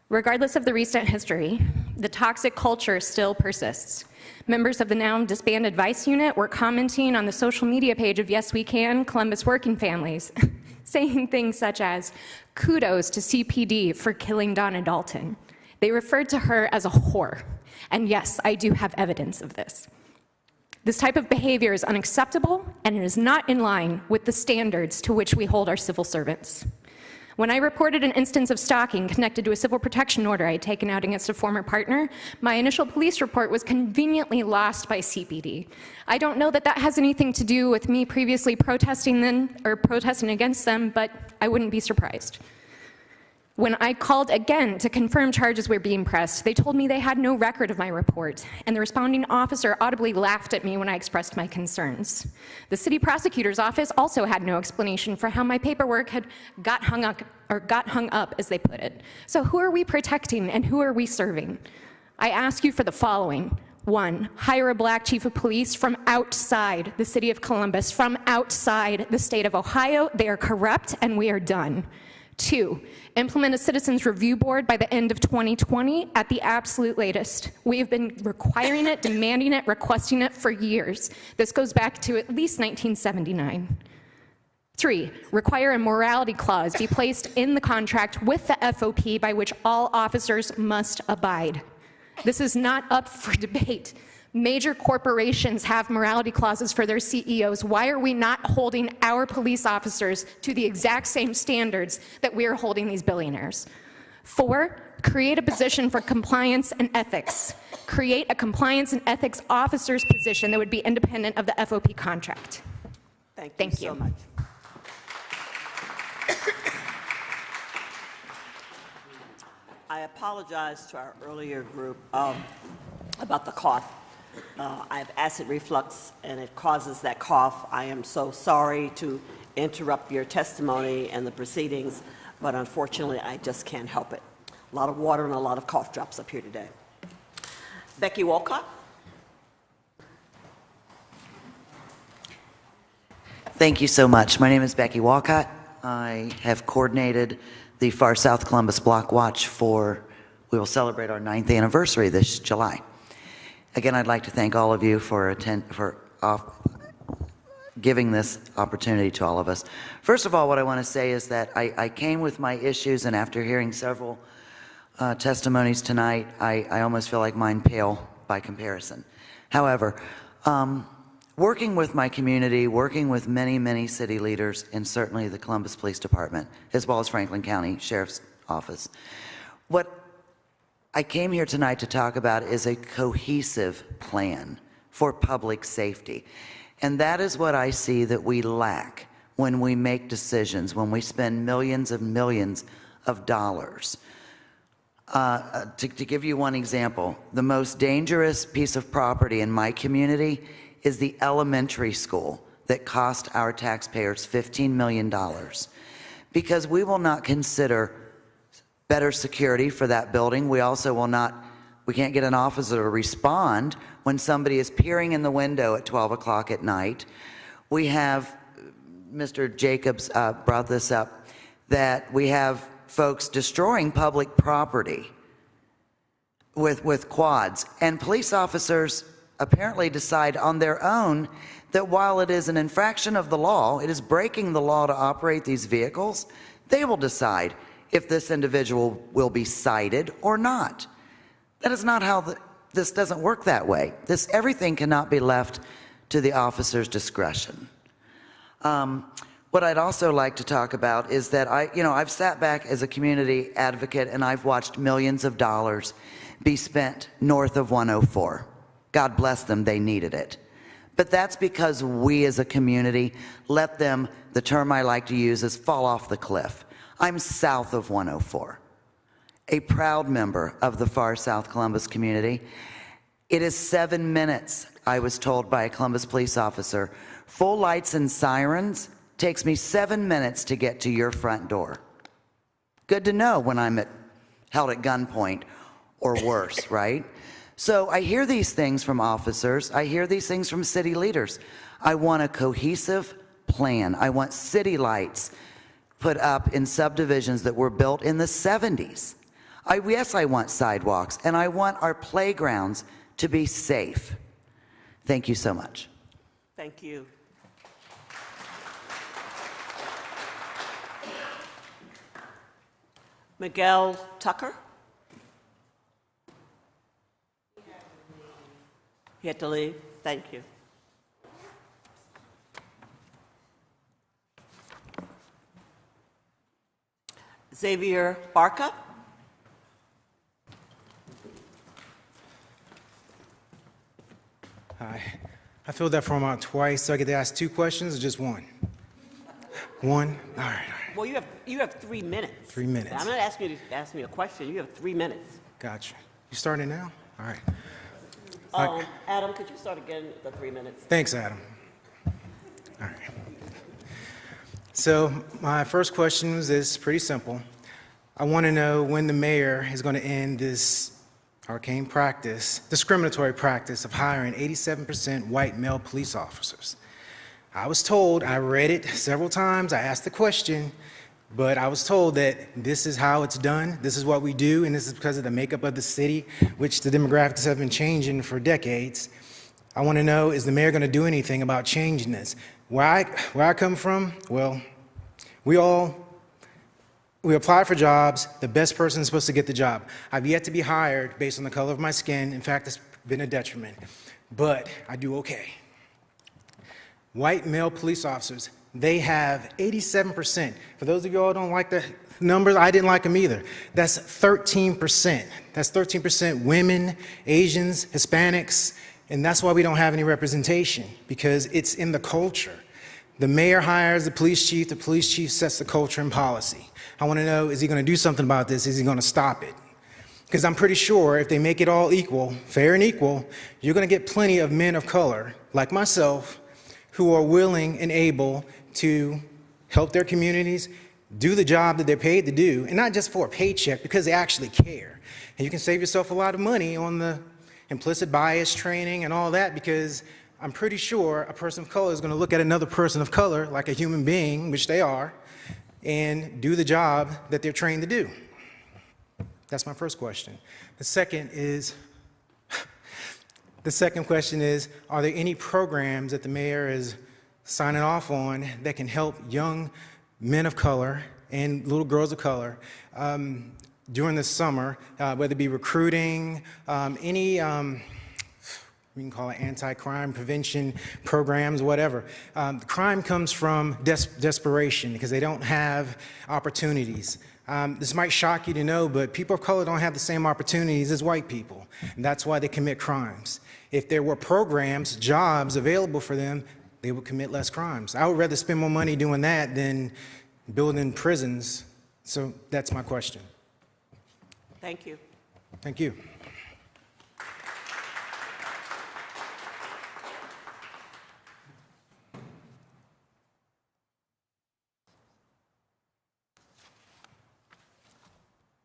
Regardless of the recent history, the toxic culture still persists. Members of the now disbanded Vice Unit were commenting on the social media page of Yes We Can, Columbus Working Families, saying things such as, "Kudos to CPD for killing Donna Dalton." They referred to her as a whore. And yes, I do have evidence of this. This type of behavior is unacceptable, and it is not in line with the standards to which we hold our civil servants. When I reported an instance of stalking connected to a civil protection order I had taken out against a former partner, my initial police report was conveniently lost by CPD. I don't know that that has anything to do with me previously protesting them or protesting against them, but I wouldn't be surprised. When I called again to confirm charges were being pressed, they told me they had no record of my report, and the responding officer audibly laughed at me when I expressed my concerns. The city prosecutor's office also had no explanation for how my paperwork had got hung up, as they put it. So who are we protecting and who are we serving? I ask you for the following. 1, hire a Black chief of police from outside the city of Columbus, from outside the state of Ohio. They are corrupt, and we are done. 2, implement a citizens review board by the end of 2020 at the absolute latest. We have been requiring it, demanding it, requesting it for years. This goes back to at least 1979. 3, require a morality clause be placed in the contract with the FOP by which all officers must abide. This is not up for debate. Major corporations have morality clauses for their CEOs. Why are we not holding our police officers to the exact same standards that we are holding these billionaires? 4, create a position for compliance and ethics. Create a compliance and ethics officer's position that would be independent of the FOP contract. Thank you so much. I apologize to our earlier group about the cough. I have acid reflux, and it causes that cough. I am so sorry to interrupt your testimony and the proceedings, but unfortunately, I just can't help it. A lot of water and a lot of cough drops up here today. Becky Walcott. Thank you so much. My name is Becky Walcott. I have coordinated the Far South Columbus Block Watch we will celebrate our 9th anniversary this July. Again, I'd like to thank all of you for giving this opportunity to all of us. First of all, what I want to say is that I came with my issues, and after hearing several testimonies tonight, I almost feel like mine pale by comparison. However, working with my community, working with many, many city leaders, and certainly the Columbus Police Department, as well as Franklin County Sheriff's Office, what I came here tonight to talk about is a cohesive plan for public safety. And that is what I see that we lack when we make decisions, when we spend millions and millions of dollars. To give you one example, the most dangerous piece of property in my community is the elementary school that cost our taxpayers $15 million, because we will not consider better security for that building. We also will not, we can't get an officer to respond when somebody is peering in the window at 12 o'clock at night. We have, Mr. Jacobs brought this up, that we have folks destroying public property with quads. And police officers apparently decide on their own that while it is an infraction of the law, it is breaking the law to operate these vehicles, they will decide if this individual will be cited or not. That is not how this doesn't work that way. Everything cannot be left to the officer's discretion. What I'd also like to talk about is that I've sat back as a community advocate and I've watched millions of dollars be spent north of 104. God bless them, they needed it. But that's because we as a community let them, the term I like to use is fall off the cliff. I'm south of 104, a proud member of the Far South Columbus community. It is 7 minutes, I was told by a Columbus police officer. Full lights and sirens takes me 7 minutes to get to your front door. Good to know when I'm held at gunpoint or worse, right? So I hear these things from officers. I hear these things from city leaders. I want a cohesive plan. I want city lights put up in subdivisions that were built in the 70s. Yes, I want sidewalks, and I want our playgrounds to be safe. Thank you so much. Thank you. Miguel Tucker? He had to leave. Thank you. Xavier Barca? Hi. I filled that form out twice, so I get to ask 2 questions or just one? One? All right. Well, you have 3 minutes. 3 minutes. I'm not asking you to ask me a question. You have 3 minutes. Gotcha. You starting now? All right. Adam, could you start again with the 3 minutes? Thanks, Adam. All right. So my first question is pretty simple. I want to know when the mayor is going to end this arcane practice, discriminatory practice of hiring 87% white male police officers. I was told, I read it several times, I asked the question, but I was told that this is how it's done, this is what we do, and this is because of the makeup of the city, which the demographics have been changing for decades. I want to know, is the mayor going to do anything about changing this? Where I come from, well, we apply for jobs, the best person is supposed to get the job. I've yet to be hired based on the color of my skin. In fact, it's been a detriment, but I do okay. White male police officers, they have 87%. For those of you all who don't like the numbers, I didn't like them either. That's 13%. That's 13% women, Asians, Hispanics, and that's why we don't have any representation, because it's in the culture. The mayor hires the police chief sets the culture and policy. I want to know, is he going to do something about this? Is he going to stop it? Because I'm pretty sure if they make it all equal, fair and equal, you're going to get plenty of men of color, like myself, who are willing and able to help their communities, do the job that they're paid to do, and not just for a paycheck, because they actually care. And you can save yourself a lot of money on the implicit bias training and all that, because I'm pretty sure a person of color is going to look at another person of color like a human being, which they are, and do the job that they're trained to do. That's my first question. The second question is, are there any programs that the mayor is signing off on that can help young men of color and little girls of color during the summer, whether it be recruiting, any we can call it anti-crime prevention programs, whatever. Crime comes from desperation because they don't have opportunities. This might shock you to know, but people of color don't have the same opportunities as white people, and that's why they commit crimes. If there were programs, jobs available for them, they would commit less crimes. I would rather spend more money doing that than building prisons. So that's my question. Thank you. Thank you.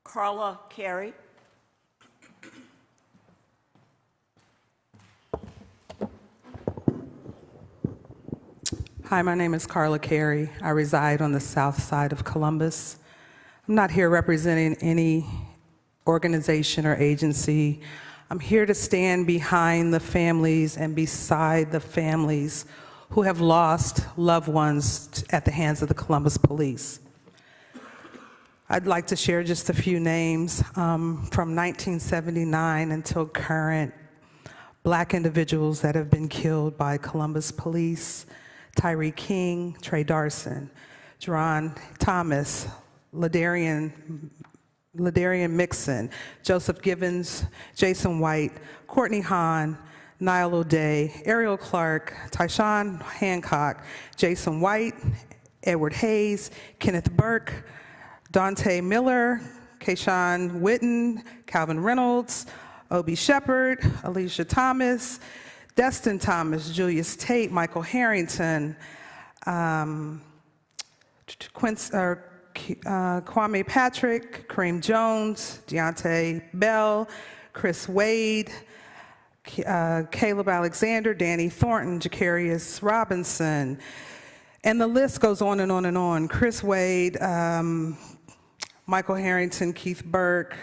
Carla Carey. Hi, my name is Carla Carey. I reside on the south side of Columbus. I'm not here representing any organization or agency. I'm here to stand behind the families and beside the families who have lost loved ones at the hands of the Columbus police. I'd like to share just a few names from 1979 until current. Black individuals that have been killed by Columbus police: Tyree King, Trey Darson, Jerron Thomas, Ladarian Mixon, Joseph Gibbons, Jason White, Courtney Hahn, Niall O'Day, Ariel Clark, Tyshawn Hancock, Jason White, Edward Hayes, Kenneth Burke, Dante Miller, Kayshawn Witten, Calvin Reynolds, Obie Shepard, Alicia Thomas, Destin Thomas, Julius Tate, Michael Harrington, Kwame Patrick, Kareem Jones, Deontay Bell, Chris Wade, Caleb Alexander, Danny Thornton, Jacarius Robinson, and the list goes on and on and on. Chris Wade, Michael Harrington, Keith Burke.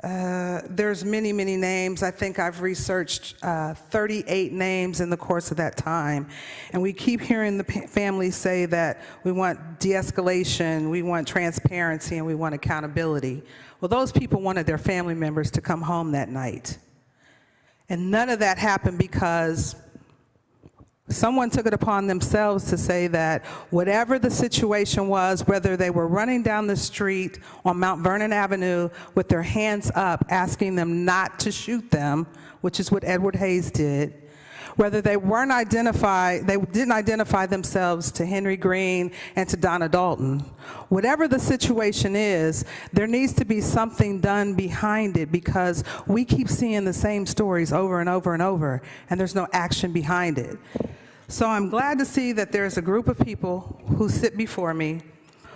There's many, many names. I think I've researched 38 names in the course of that time. And we keep hearing the families say that we want de-escalation, we want transparency, and we want accountability. Well, those people wanted their family members to come home that night. And none of that happened because someone took it upon themselves to say that whatever the situation was, whether they were running down the street on Mount Vernon Avenue with their hands up asking them not to shoot them, which is what Edward Hayes did, whether they weren't identified, they didn't identify themselves to Henry Green and to Donna Dalton. Whatever the situation is, there needs to be something done behind it because we keep seeing the same stories over and over and over, and there's no action behind it. So I'm glad to see that there's a group of people who sit before me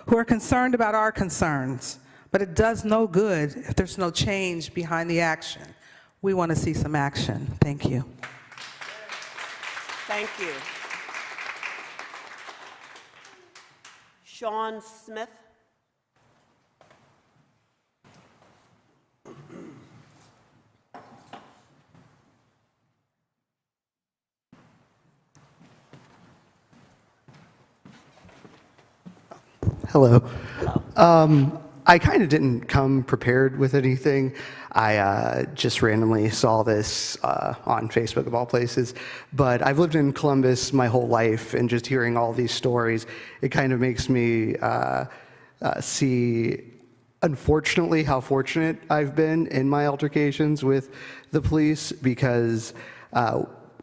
who are concerned about our concerns, but it does no good if there's no change behind the action. We want to see some action. Thank you. Thank you. Sean Smith. Hello. I kind of didn't come prepared with anything. I just randomly saw this on Facebook of all places. But I've lived in Columbus my whole life, and just hearing all these stories, it kind of makes me see, unfortunately, how fortunate I've been in my altercations with the police, because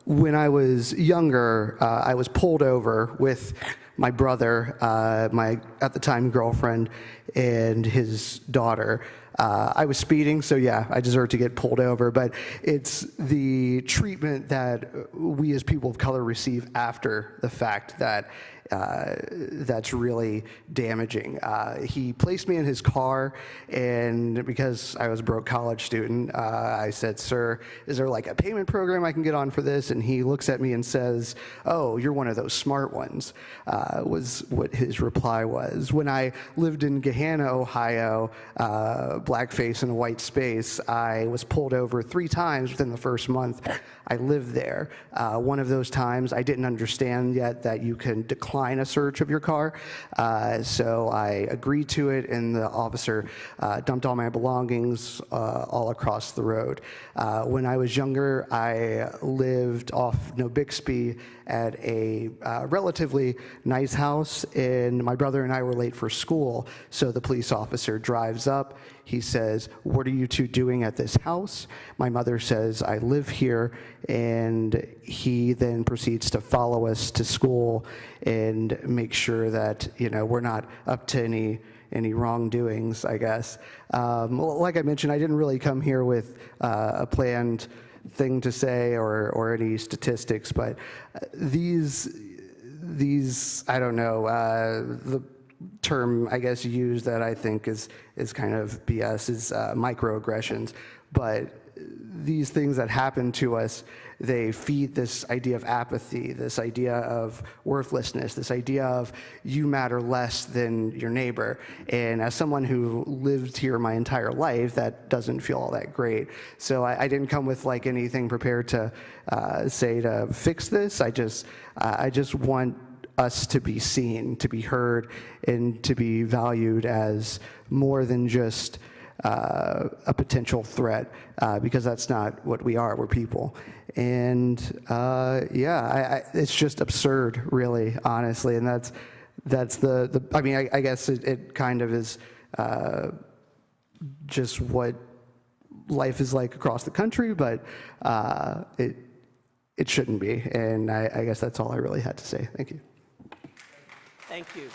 when I was younger, I was pulled over with my brother, my, at the time, girlfriend, and his daughter. I was speeding, so yeah, I deserve to get pulled over, but it's the treatment that we as people of color receive after the fact that that's really damaging. He placed me in his car, and because I was a broke college student, I said, "Sir, is there like a payment program I can get on for this?" And he looks at me and says, "Oh, you're one of those smart ones," was what his reply was. When I lived in Hana, Ohio, blackface in a white space, I was pulled over 3 times within the first month I lived there. One of those times, I didn't understand yet that you can decline a search of your car, so I agreed to it, and the officer dumped all my belongings all across the road. When I was younger, I lived off New Bixby at a relatively nice house, and my brother and I were late for school, so the police officer drives up. He says, "What are you two doing at this house?" My mother says, "I live here," and he then proceeds to follow us to school and make sure that, you know, we're not up to any wrongdoings, I guess. Like I mentioned, I didn't really come here with a planned thing to say or any statistics, but these I don't know, the term I guess used that I think is kind of BS is microaggressions, but these things that happen to us, they feed this idea of apathy, this idea of worthlessness, this idea of you matter less than your neighbor. And as someone who lived here my entire life, that doesn't feel all that great. So I didn't come with like anything prepared to say to fix this. I just want us to be seen, to be heard, and to be valued as more than just a potential threat, because that's not what we are. We're people. And yeah, it's just absurd, really, honestly. And that's the I mean, I guess it kind of is just what life is like across the country, but it shouldn't be. And I guess that's all I really had to say. Thank you. Thank you.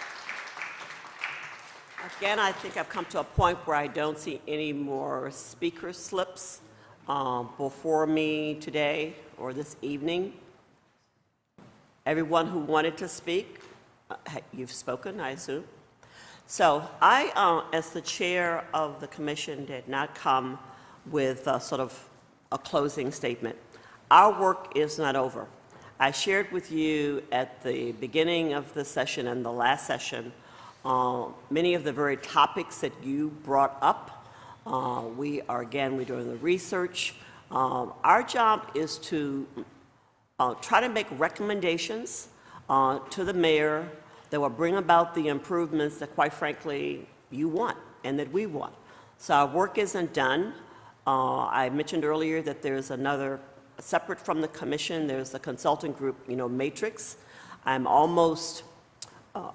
Again, I think I've come to a point where I don't see any more speaker slips before me today or this evening. Everyone who wanted to speak, you've spoken, I assume. So I, as the chair of the commission, did not come with sort of a closing statement. Our work is not over. I shared with you at the beginning of the session and the last session many of the very topics that you brought up. We're doing the research. Our job is to try to make recommendations to the mayor that will bring about the improvements that, quite frankly, you want and that we want. So our work isn't done. I mentioned earlier that there's another, separate from the commission, there's the consulting group, matrix. I'm almost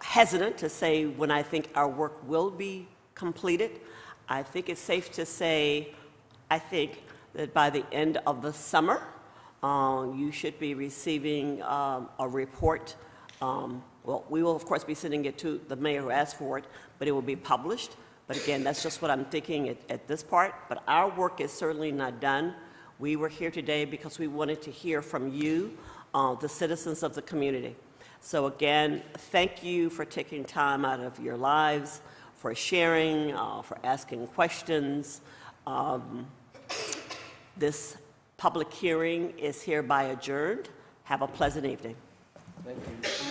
hesitant to say when I think our work will be completed. I think it's safe to say, I think that by the end of the summer, you should be receiving a report. Well, we will, of course, be sending it to the mayor who asked for it, but it will be published. But again, that's just what I'm thinking at this part. But our work is certainly not done. We were here today because we wanted to hear from you, the citizens of the community. So again, thank you for taking time out of your lives, for sharing, for asking questions. This public hearing is hereby adjourned. Have a pleasant evening. Thank you.